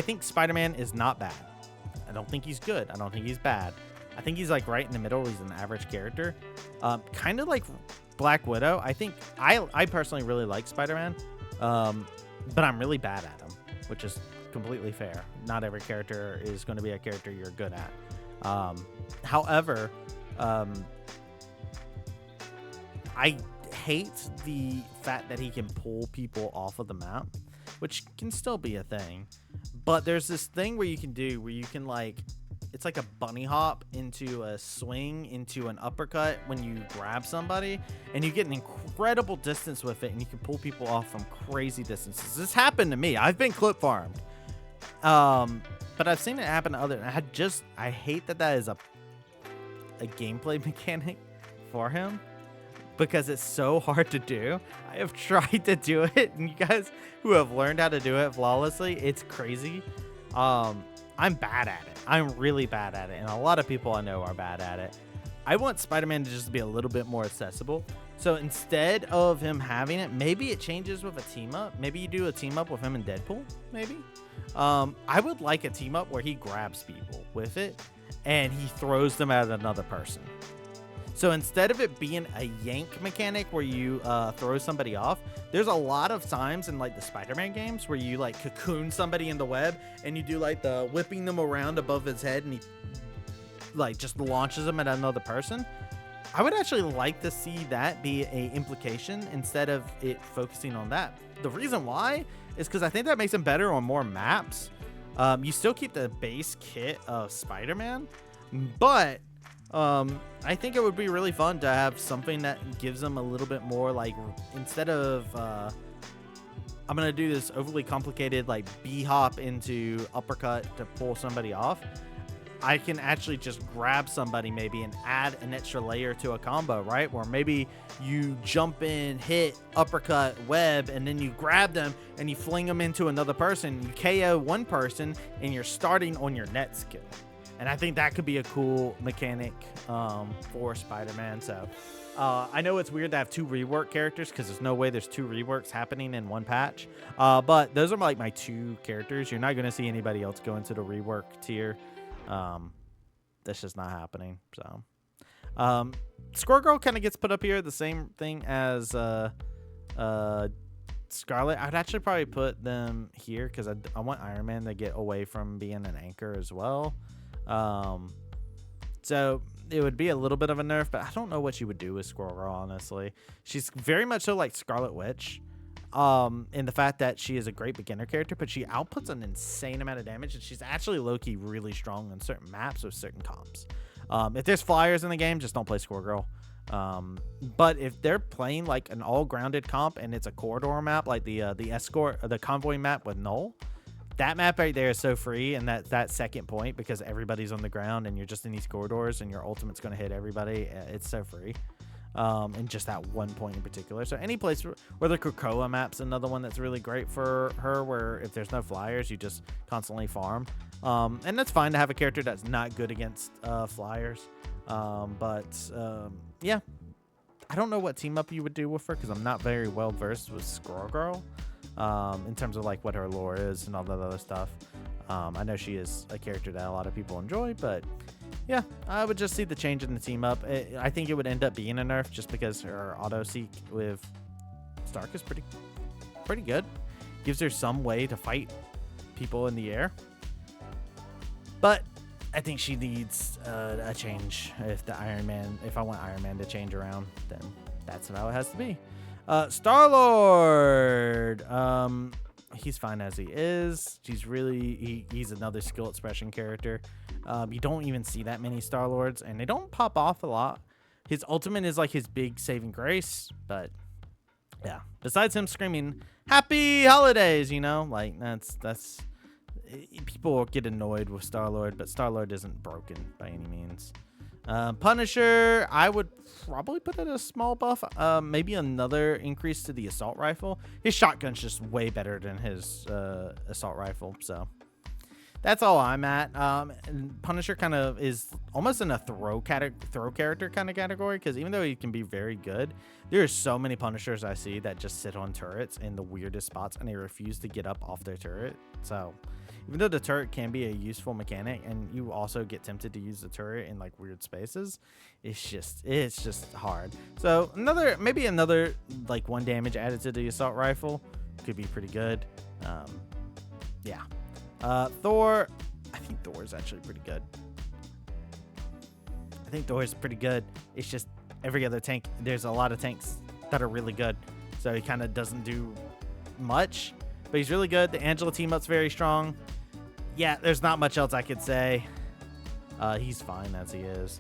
S1: think Spider-Man is not bad. I don't think he's good. I don't think he's bad. I think he's like right in the middle. He's an average character. Kind of like Black Widow. I think I personally really like Spider-Man. But I'm really bad at him, which is completely fair. Not every character is going to be a character you're good at. However, I hate the fact that he can pull people off of the map, which can still be a thing. But there's this thing where you can like, it's like a bunny hop into a swing, into an uppercut when you grab somebody, and you get an incredible distance with it, and you can pull people off from crazy distances. This happened to me. I've been clip farmed. But I've seen it happen to others. I hate that is a gameplay mechanic for him, because it's so hard to do. I have tried to do it, and you guys who have learned how to do it flawlessly, it's crazy. I'm bad at it. I'm really bad at it, and a lot of people I know are bad at it. I want Spider-Man to just be a little bit more accessible. So instead of him having it, maybe it changes with a team up. Maybe you do a team up with him and Deadpool, maybe. I would like a team up where he grabs people with it and he throws them at another person. So instead of it being a yank mechanic where you throw somebody off, there's a lot of times in like the Spider-Man games where you like cocoon somebody in the web and you do like the whipping them around above his head and he like just launches them at another person. I would actually like to see that be a implication instead of it focusing on that. The reason why is because I think that makes him better on more maps. You still keep the base kit of Spider-Man, but I think it would be really fun to have something that gives them a little bit more, like, instead of I'm gonna do this overly complicated like B hop into uppercut to pull somebody off, I can actually just grab somebody maybe and add an extra layer to a combo, right? Where maybe you jump in, hit, uppercut, web, and then you grab them and you fling them into another person. You KO one person and you're starting on your net skill. And I think that could be a cool mechanic for Spider-Man. So I know it's weird to have two rework characters because there's no way there's two reworks happening in one patch. But those are like my two characters. You're not going to see anybody else go into the rework tier. That's just not happening. So Squirrel Girl kind of gets put up here, the same thing as Scarlet. I'd actually probably put them here because I want Iron Man to get away from being an anchor as well. So it would be a little bit of a nerf, but I don't know what you would do with Squirrel Girl, honestly. She's very much so like Scarlet Witch, in the fact that she is a great beginner character, but she outputs an insane amount of damage, and she's actually low-key really strong on certain maps with certain comps. If there's flyers in the game, just don't play Squirrel Girl. But if they're playing like an all-grounded comp and it's a corridor map, like the convoy map with Null, that map right there is so free, and that second point, because everybody's on the ground and you're just in these corridors and your ultimate's going to hit everybody, it's so free. And just that one point in particular. So any place where the Krakoa map's another one that's really great for her, where if there's no flyers, you just constantly farm. And that's fine to have a character that's not good against flyers. Yeah. I don't know what team up you would do with her because I'm not very well versed with Squirrel Girl. In terms of like what her lore is and all that other stuff. I know she is a character that a lot of people enjoy, but yeah, I would just see the change in the team up. I think it would end up being a nerf just because her auto seek with Stark is pretty good. Gives her some way to fight people in the air, but I think she needs a change. If I want Iron Man to change around, then that's how it has to be. Star-Lord, he's fine as he is. He's another skill expression character. You don't even see that many Star-Lords, and they don't pop off a lot. His ultimate is like his big saving grace, but yeah. Besides him screaming "Happy Holidays," you know, like that's people get annoyed with Star-Lord, but Star-Lord isn't broken by any means. Punisher, I would probably put it a small buff. Maybe another increase to the assault rifle. His shotgun's just way better than his assault rifle, so that's all I'm at. And Punisher kind of is almost in a throw character kind of category, because even though he can be very good, there are so many Punishers I see that just sit on turrets in the weirdest spots and they refuse to get up off their turret. So even though the turret can be a useful mechanic, and you also get tempted to use the turret in like weird spaces, it's just hard. So maybe another like 1 damage added to the assault rifle could be pretty good. Yeah. Thor, I think Thor is actually pretty good. I think Thor is pretty good. It's just every other tank, there's a lot of tanks that are really good, so he kind of doesn't do much, but he's really good. The Angela team up's very strong. Yeah, there's not much else I could say. He's fine as he is.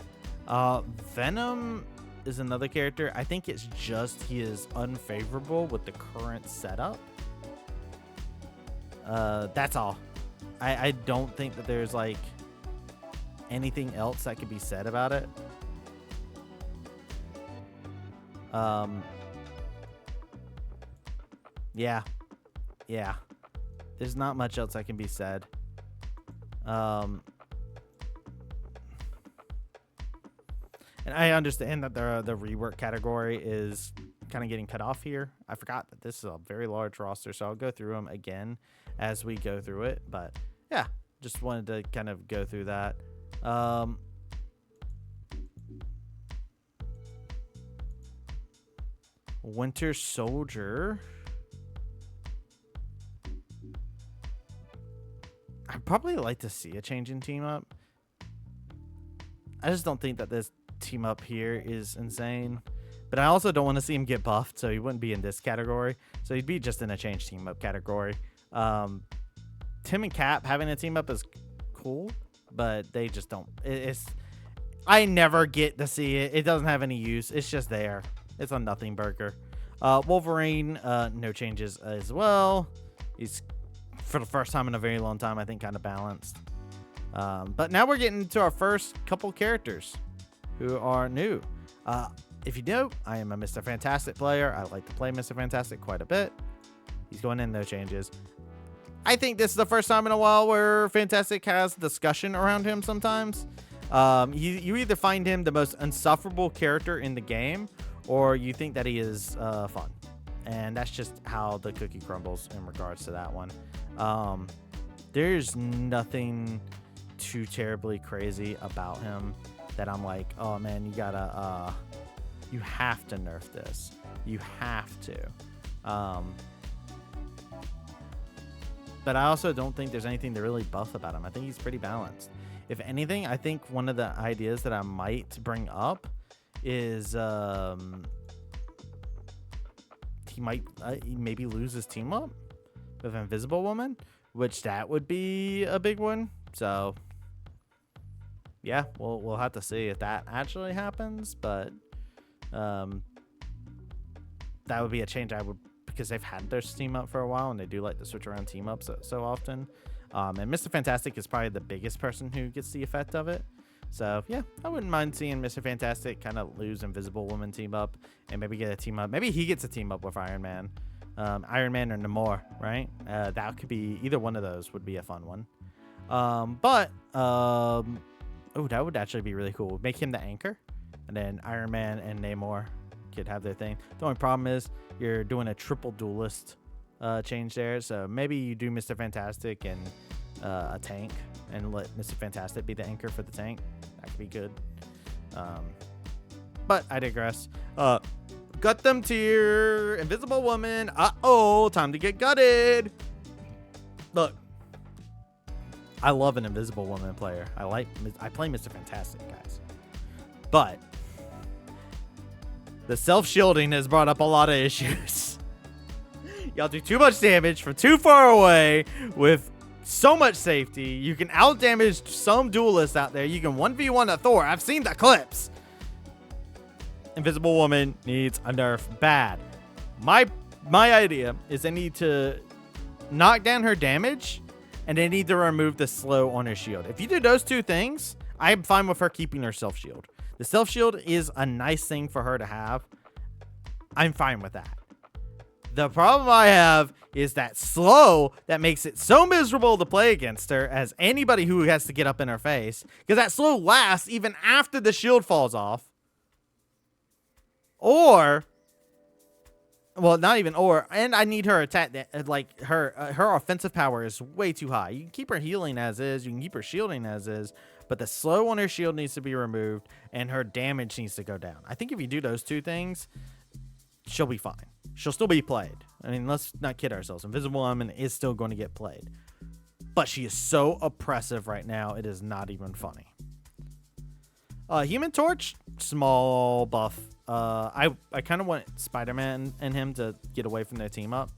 S1: Venom is another character. I think it's just he is unfavorable with the current setup. That's all. I don't think that there's like anything else that could be said about it. Yeah. There's not much else that can be said. And I understand that the rework category is kind of getting cut off here. I forgot that this is a very large roster, so I'll go through them again as we go through it. But yeah, just wanted to kind of go through that. Winter Soldier. I'd probably like to see a change in team up. I just don't think that this team up here is insane, but I also don't want to see him get buffed, so he wouldn't be in this category. So he'd be just in a change team up category. Tim and Cap having a team up is cool, but they just don't. I never get to see it. It doesn't have any use. It's just there. It's a nothing burger. Wolverine, no changes as well. He's, for the first time in a very long time, I think, kind of balanced. But now we're getting to our first couple characters who are new. If you know, I am a Mr. Fantastic player. I like to play Mr. Fantastic quite a bit. He's going in, no changes. I think this is the first time in a while where Fantastic has discussion around him sometimes. You either find him the most insufferable character in the game, or you think that he is fun. And that's just how the cookie crumbles in regards to that one. There's nothing too terribly crazy about him that I'm like, oh man, you have to nerf this. You have to. But I also don't think there's anything to really buff about him. I think he's pretty balanced. If anything, I think one of the ideas that I might bring up is he might maybe lose his team up with Invisible Woman, which that would be a big one. So yeah, we'll have to see if that actually happens, but that would be a change I would, because they've had their team up for a while and they do like to switch around team ups so often. And Mr. Fantastic is probably the biggest person who gets the effect of it. So yeah, I wouldn't mind seeing Mr. Fantastic kind of lose Invisible Woman team up and maybe get a team up. Maybe he gets a team up with Iron Man. Iron Man or Namor, right? That could be, either one of those would be a fun one. Oh, that would actually be really cool. Make him the anchor, and then Iron Man and Namor could have their thing. The only problem is you're doing a triple duelist change there, so maybe you do Mr. Fantastic and a tank, and let Mr. Fantastic be the anchor for the tank. That could be good. But I digress. Gut them tier, Invisible Woman. Uh-oh, time to get gutted. Look, I love an Invisible Woman player. I play Mr. Fantastic, guys. But the self-shielding has brought up a lot of issues. Y'all do too much damage from too far away with so much safety. You can out damage some duelists out there. You can 1v1 a Thor. I've seen the clips. Invisible Woman needs a nerf bad. My idea is they need to knock down her damage and they need to remove the slow on her shield. If you do those two things, I'm fine with her keeping her self shield. The self shield is a nice thing for her to have. I'm fine with that. The problem I have is that slow that makes it so miserable to play against her as anybody who has to get up in her face, because that slow lasts even after the shield falls off. Or, well, not even or, and I need her attack, like her offensive power is way too high. You can keep her healing as is, you can keep her shielding as is, but the slow on her shield needs to be removed and her damage needs to go down. I think if you do those two things, she'll be fine. She'll still be played. I mean, let's not kid ourselves. Invisible Woman is still going to get played. But she is so oppressive right now, it is not even funny. Human Torch, small buff. I kind of want Spider-Man and him to get away from their team up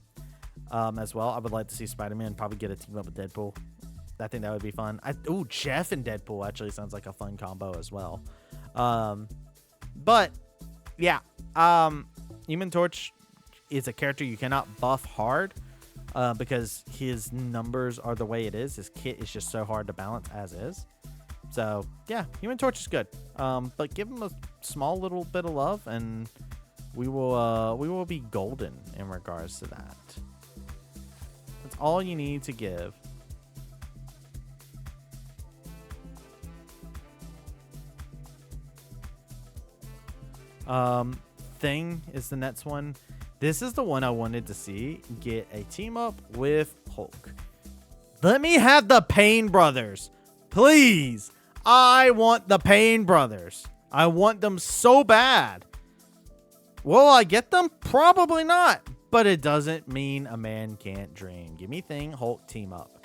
S1: as well. I would like to see Spider-Man probably get a team up with Deadpool. I think that would be fun. Ooh, Jeff and Deadpool actually sounds like a fun combo as well. But, yeah. Human Torch is a character you cannot buff hard because his numbers are the way it is. His kit is just so hard to balance as is. So, yeah, Human Torch is good. But give him a small little bit of love, and we will be golden in regards to that. That's all you need to give. Thing is the next one. This is the one I wanted to see get a team up with Hulk. Let me have the Payne brothers, please. I want the Payne brothers. I want them so bad. Will I get them? Probably not, but it doesn't mean a man can't dream. Give me Thing, Hulk team up.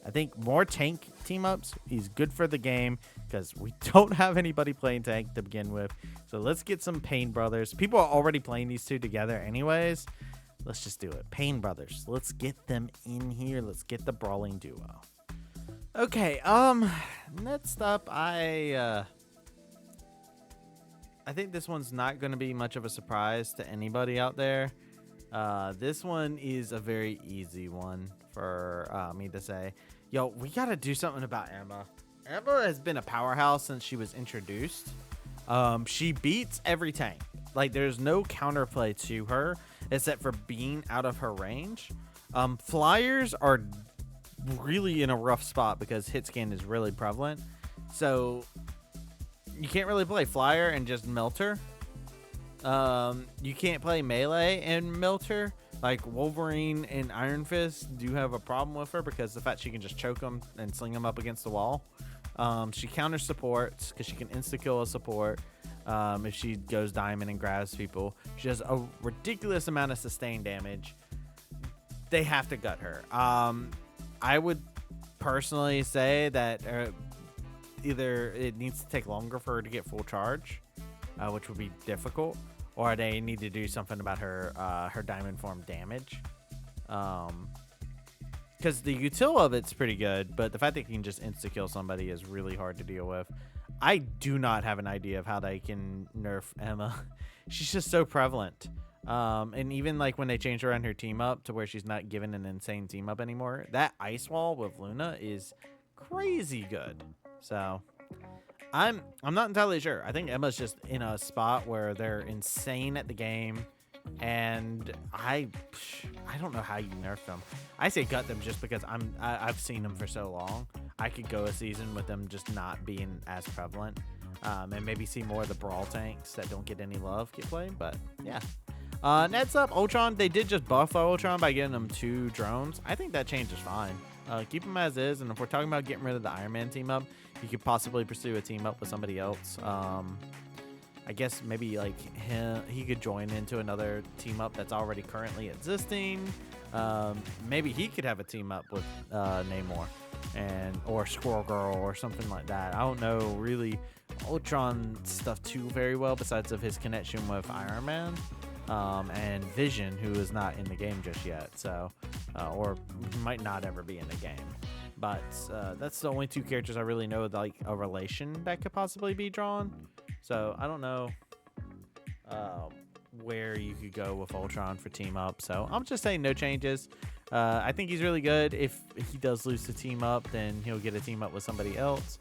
S1: I think more tank team ups is good for the game because we don't have anybody playing tank to begin with. So let's get some Payne brothers. People are already playing these two together anyways. Let's just do it. Payne brothers. Let's get them in here. Let's get the brawling duo. Okay, next up, I think this one's not going to be much of a surprise to anybody out there. This one is a very easy one for me to say. Yo, we got to do something about Emma. Emma has been a powerhouse since she was introduced. She beats every tank. Like, there's no counterplay to her except for being out of her range. Flyers are really in a rough spot because hit scan is really prevalent. So you can't really play Flyer and just melt her. You can't play melee and melt her. Like Wolverine and Iron Fist do have a problem with her because the fact she can just choke them and sling them up against the wall. She counter supports because she can insta-kill a support if she goes diamond and grabs people. She has a ridiculous amount of sustained damage. They have to gut her. I would personally say that either it needs to take longer for her to get full charge, which would be difficult, or they need to do something about her her diamond form damage. Because the util of it's pretty good, but the fact that you can just insta-kill somebody is really hard to deal with. I do not have an idea of how they can nerf Emma. She's just so prevalent. And even like when they change around her team up to where she's not given an insane team up anymore, that ice wall with Luna is crazy good. So I'm not entirely sure. I think Emma's just in a spot where they're insane at the game, and I don't know how you nerf them. I say gut them just because I've seen them for so long. I could go a season with them just not being as prevalent, and maybe see more of the brawl tanks that don't get any love get played. But yeah. Next up, Ultron. They did just buff Ultron by getting him 2 drones. I think that change is fine. Keep him as is, and if we're talking about getting rid of the Iron Man team up, you could possibly pursue a team up with somebody else. I guess maybe like he could join into another team up that's already currently existing. Maybe he could have a team up with Namor or Squirrel Girl or something like that. I don't know really Ultron stuff too very well besides of his connection with Iron Man. and Vision, who is not in the game just yet, so or might not ever be in the game. But that's the only 2 characters I really know with like a relation that could possibly be drawn. So I don't know where you could go with Ultron for team up. So I'm just saying no changes. I think he's really good. If he does lose to team up, then he'll get a team up with somebody else.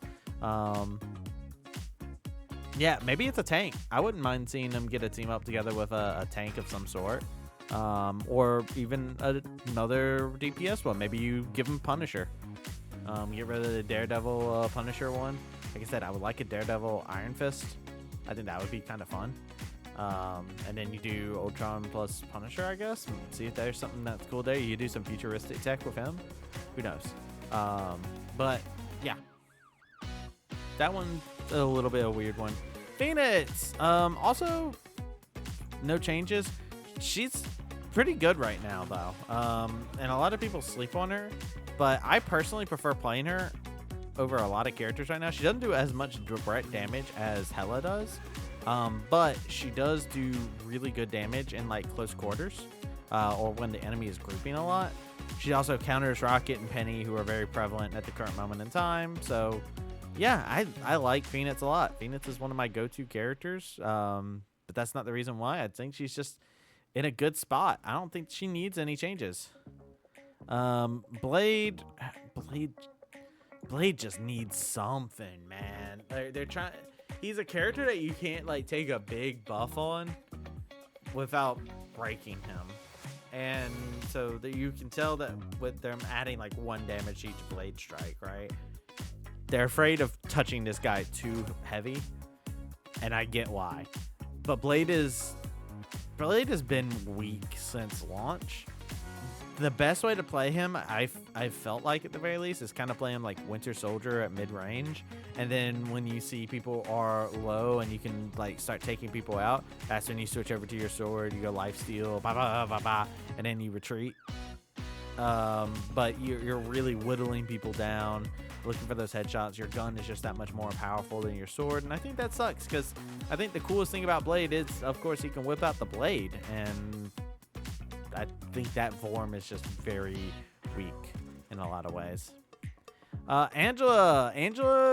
S1: Yeah, maybe it's a tank. I wouldn't mind seeing them get a team up together with a tank of some sort. Or even another DPS one. Maybe you give him Punisher. Get rid of the Daredevil Punisher one. Like I said, I would like a Daredevil Iron Fist. I think that would be kind of fun. And then you do Ultron plus Punisher, I guess. See if there's something that's cool there. You do some futuristic tech with him. Who knows? But yeah, that one's a little bit of a weird one. Phoenix. Also, no changes. She's pretty good right now, though. And a lot of people sleep on her. But I personally prefer playing her over a lot of characters right now. She doesn't do as much direct damage as Hela does. But she does do really good damage in like close quarters, or when the enemy is grouping a lot. She also counters Rocket and Penny, who are very prevalent at the current moment in time. So yeah, I like Phoenix a lot. Phoenix is one of my go-to characters. But that's not the reason why. I think she's just in a good spot. I don't think she needs any changes. Blade just needs something, man. They're trying. He's a character that you can't like take a big buff on without breaking him, and so that you can tell that with them adding like 1 damage each blade strike, right? They're afraid of touching this guy too heavy, and I get why. But Blade has been weak since launch. The best way to play him, I felt like at the very least, is kind of play him like Winter Soldier at mid-range. And then when you see people are low and you can like start taking people out, that's when you switch over to your sword, you go lifesteal, and then you retreat. But you're really whittling people down, looking for those headshots. Your gun is just that much more powerful than your sword, and I think that sucks because I think the coolest thing about Blade is, of course, he can whip out the blade, and I think that form is just very weak in a lot of ways. Angela,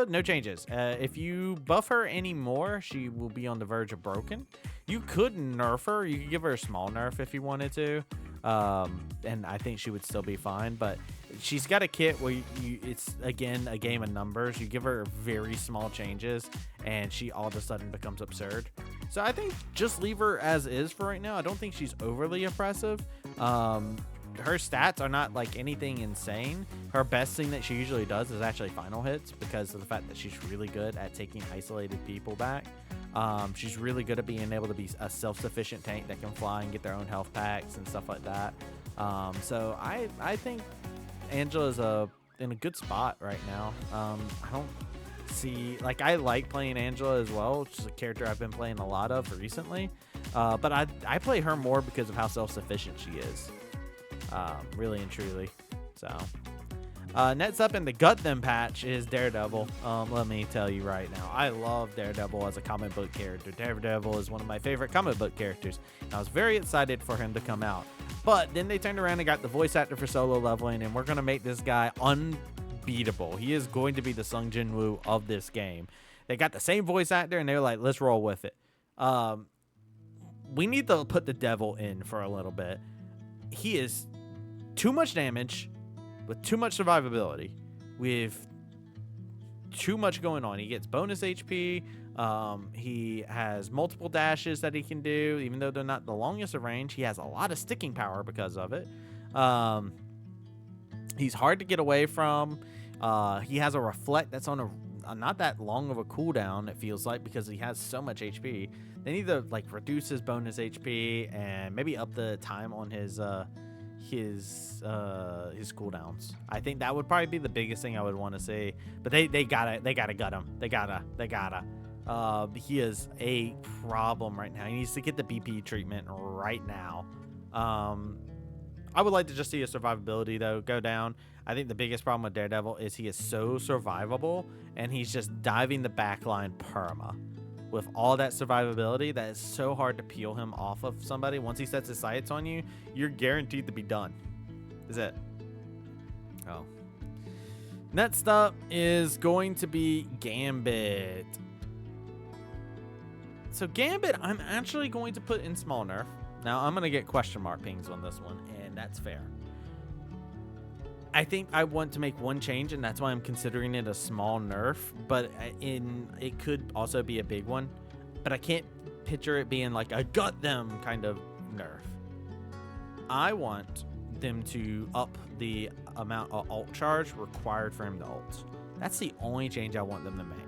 S1: no changes. If you buff her anymore, she will be on the verge of broken. You could nerf her. You could give her a small nerf if you wanted to. And I think she would still be fine. But she's got a kit where it's, again, a game of numbers. You give her very small changes, and she all of a sudden becomes absurd. So I think just leave her as is for right now. I don't think she's overly impressive. Her stats are not like anything insane. Her best thing that she usually does is actually final hits because of the fact that she's really good at taking isolated people back. She's really good at being able to be a self-sufficient tank that can fly and get their own health packs and stuff like that. So I think Angela's in a good spot right now. I don't see, like, I like playing Angela as well, which is a character I've been playing a lot of recently. But I play her more because of how self-sufficient she is. Really and truly. So next up in the Gut Them patch is Daredevil. Let me tell you right now, I love Daredevil as a comic book character. Daredevil is one of my favorite comic book characters, and I was very excited for him to come out. But then they turned around and got the voice actor for solo leveling, and we're going to make this guy unbeatable. He is going to be the Sung Jin-woo of this game. They got the same voice actor, and they were like, let's roll with it. We need to put the devil in for a little bit. He is too much damage with too much survivability, with too much going on. He gets bonus HP. He has multiple dashes that he can do, even though they're not the longest of range. He has a lot of sticking power because of it. He's hard to get away from. He has a reflect that's on a not that long of a cooldown, it feels like, because he has so much HP. They need to like reduce his bonus HP and maybe up the time on his cooldowns. I think that would probably be the biggest thing I would want to see. But they gotta gut him. They gotta. He is a problem right now. He needs to get the BP treatment right now. I would like to just see his survivability though go down. I think the biggest problem with Daredevil is he is so survivable, and he's just diving the backline perma. with all that survivability that is so hard to peel him off of somebody. Once he sets his sights on you, you're guaranteed to be done. Is it? Oh. Next up is going to be Gambit. So Gambit, I'm actually going to put in small nerf. Now, I'm going to get question mark pings on this one, and that's fair. I think I want to make one change, and that's why I'm considering it a small nerf, but it could also be a big one. But I can't picture it being like a gut them kind of nerf. I want them to up the amount of ult charge required for him to ult. That's the only change I want them to make.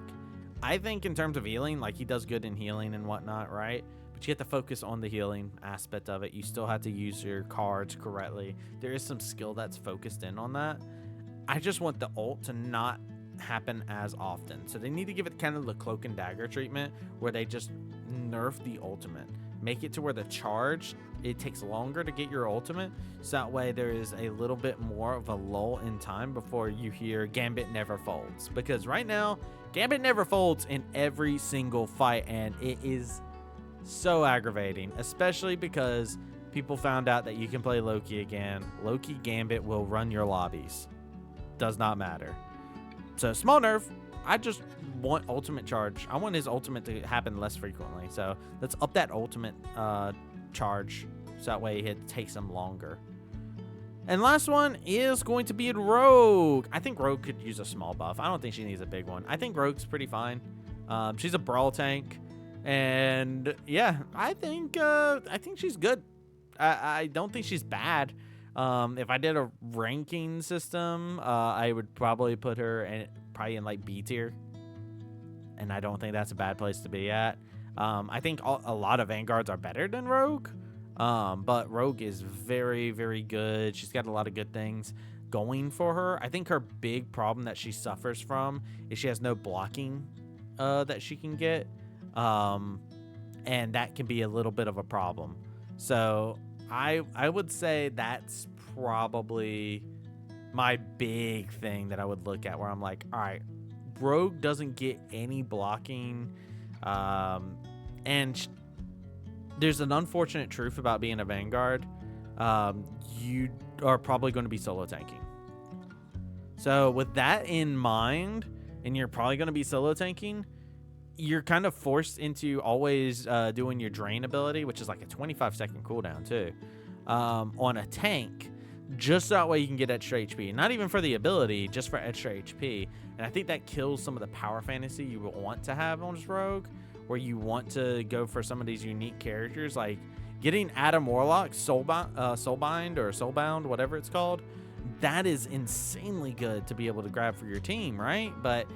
S1: I think in terms of healing, like he does good in healing and whatnot, right? But you have to focus on the healing aspect of it. You still have to use your cards correctly. There is some skill that's focused in on that. I just want the ult to not happen as often. So they need to give it kind of the cloak and dagger treatment where they just nerf the ultimate. Make it to where the charge, it takes longer to get your ultimate. So that way there is a little bit more of a lull in time before you hear Gambit never folds. Because right now, Gambit never folds in every single fight, and it is so aggravating, especially because people found out that you can play Loki again. Loki Gambit will run your lobbies. Does not matter. So small nerf. I just want ultimate charge. I want his ultimate to happen less frequently. So let's up that ultimate charge so that way it takes him longer. And last one is going to be Rogue. I think Rogue could use a small buff. I don't think she needs a big one. I think Rogue's pretty fine. She's a brawl tank. And yeah, I think she's good. I don't think she's bad. If I did a ranking system, I would probably put her in like B tier. And I don't think that's a bad place to be at. I think a lot of Vanguards are better than Rogue. But Rogue is very, very good. She's got a lot of good things going for her. I think her big problem that she suffers from is she has no blocking that she can get. And that can be a little bit of a problem. So I would say that's probably my big thing that I would look at where I'm like, all right, Rogue doesn't get any blocking. And there's an unfortunate truth about being a Vanguard. You are probably going to be solo tanking. So with that in mind, and you're probably going to be solo tanking, you're kind of forced into always doing your drain ability, which is like a 25-second cooldown too, on a tank, just that way you can get extra HP. Not even for the ability, just for extra HP. And I think that kills some of the power fantasy you would want to have on this Rogue, where you want to go for some of these unique characters, like getting Adam Warlock, Soulbind or Soulbound, whatever it's called. That is insanely good to be able to grab for your team, right? But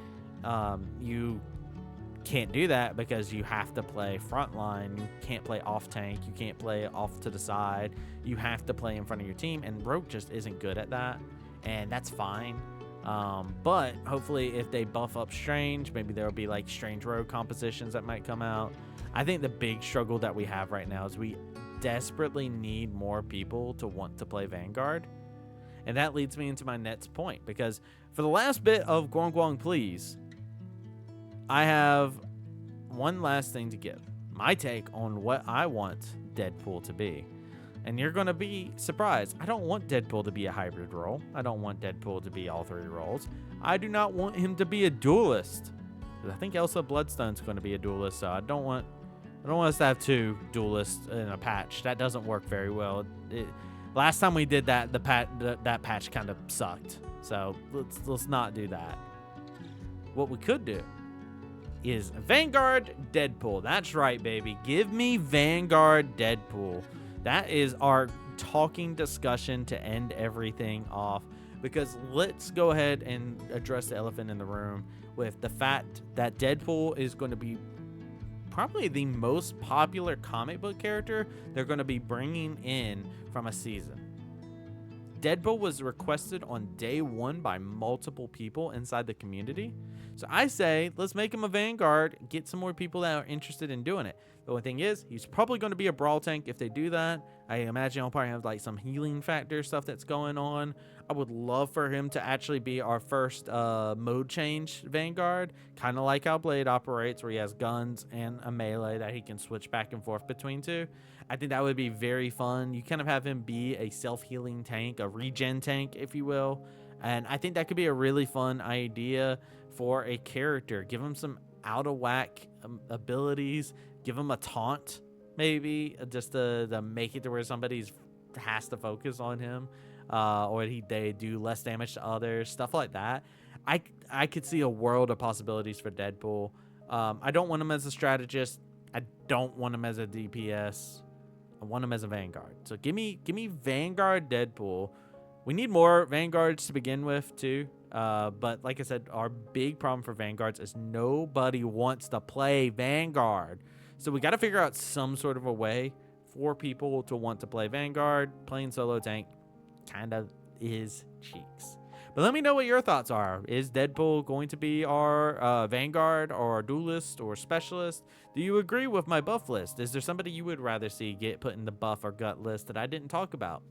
S1: you can't do that because you have to play frontline. You can't play off tank. You can't play off to the side. You have to play in front of your team, and Rogue just isn't good at that, and that's fine. But hopefully if they buff up Strange, maybe there'll be like Strange Rogue compositions that might come out. I think the big struggle that we have right now is we desperately need more people to want to play Vanguard. And that leads me into my next point, because for the last bit of Guang Please, I have one last thing to give. My take on what I want Deadpool to be. And you're going to be surprised. I don't want Deadpool to be a hybrid role. I don't want Deadpool to be all three roles. I do not want him to be a duelist. I think Elsa Bloodstone's going to be a duelist, so I don't want us to have two duelists in a patch. That doesn't work very well. Last time we did that, that patch kind of sucked. So let's not do that. What we could do is Vanguard Deadpool. That's right, baby. Give me Vanguard Deadpool. That is our talking discussion to end everything off, because let's go ahead and address the elephant in the room with the fact that Deadpool is going to be probably the most popular comic book character they're going to be bringing in from a season. Deadpool was requested on day one by multiple people inside the community. So I say, let's make him a Vanguard, get some more people that are interested in doing it. The only thing is, he's probably going to be a brawl tank if they do that. I imagine he'll probably have like some healing factor stuff that's going on. I would love for him to actually be our first mode change Vanguard, kind of like how Blade operates, where he has guns and a melee that he can switch back and forth between two. I think that would be very fun. You kind of have him be a self-healing tank, a regen tank, if you will. And I think that could be a really fun idea for a character. Give him some out of whack abilities. Give him a taunt, maybe, just to make it to where somebody has to focus on him, or they do less damage to others, stuff like that. I could see a world of possibilities for Deadpool. I don't want him as a strategist. I don't want him as a DPS. I want him as a Vanguard. So give me Vanguard Deadpool. We need more Vanguards to begin with too. But like I said, our big problem for Vanguards is nobody wants to play Vanguard. So we got to figure out some sort of a way for people to want to play Vanguard. Playing solo tank kind of is cheeks. But let me know what your thoughts are. Is Deadpool going to be our Vanguard or Duelist or Specialist? Do you agree with my buff list? Is there somebody you would rather see get put in the buff or gut list that I didn't talk about?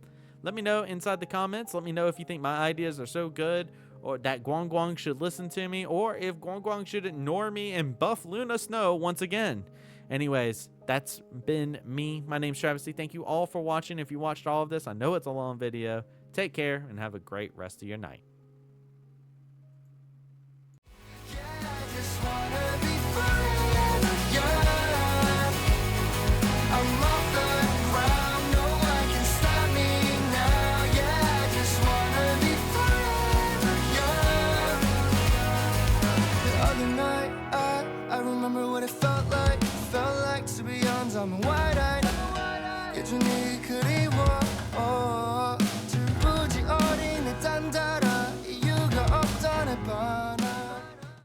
S1: Let me know inside the comments. Let me know if you think my ideas are so good, or that Guang should listen to me, or if Guang should ignore me and buff Luna Snow once again. Anyways, that's been me. My name's Travysty. Thank you all for watching. If you watched all of this, I know it's a long video. Take care and have a great rest of your night.
S2: I'm wide-eyed. Your journey could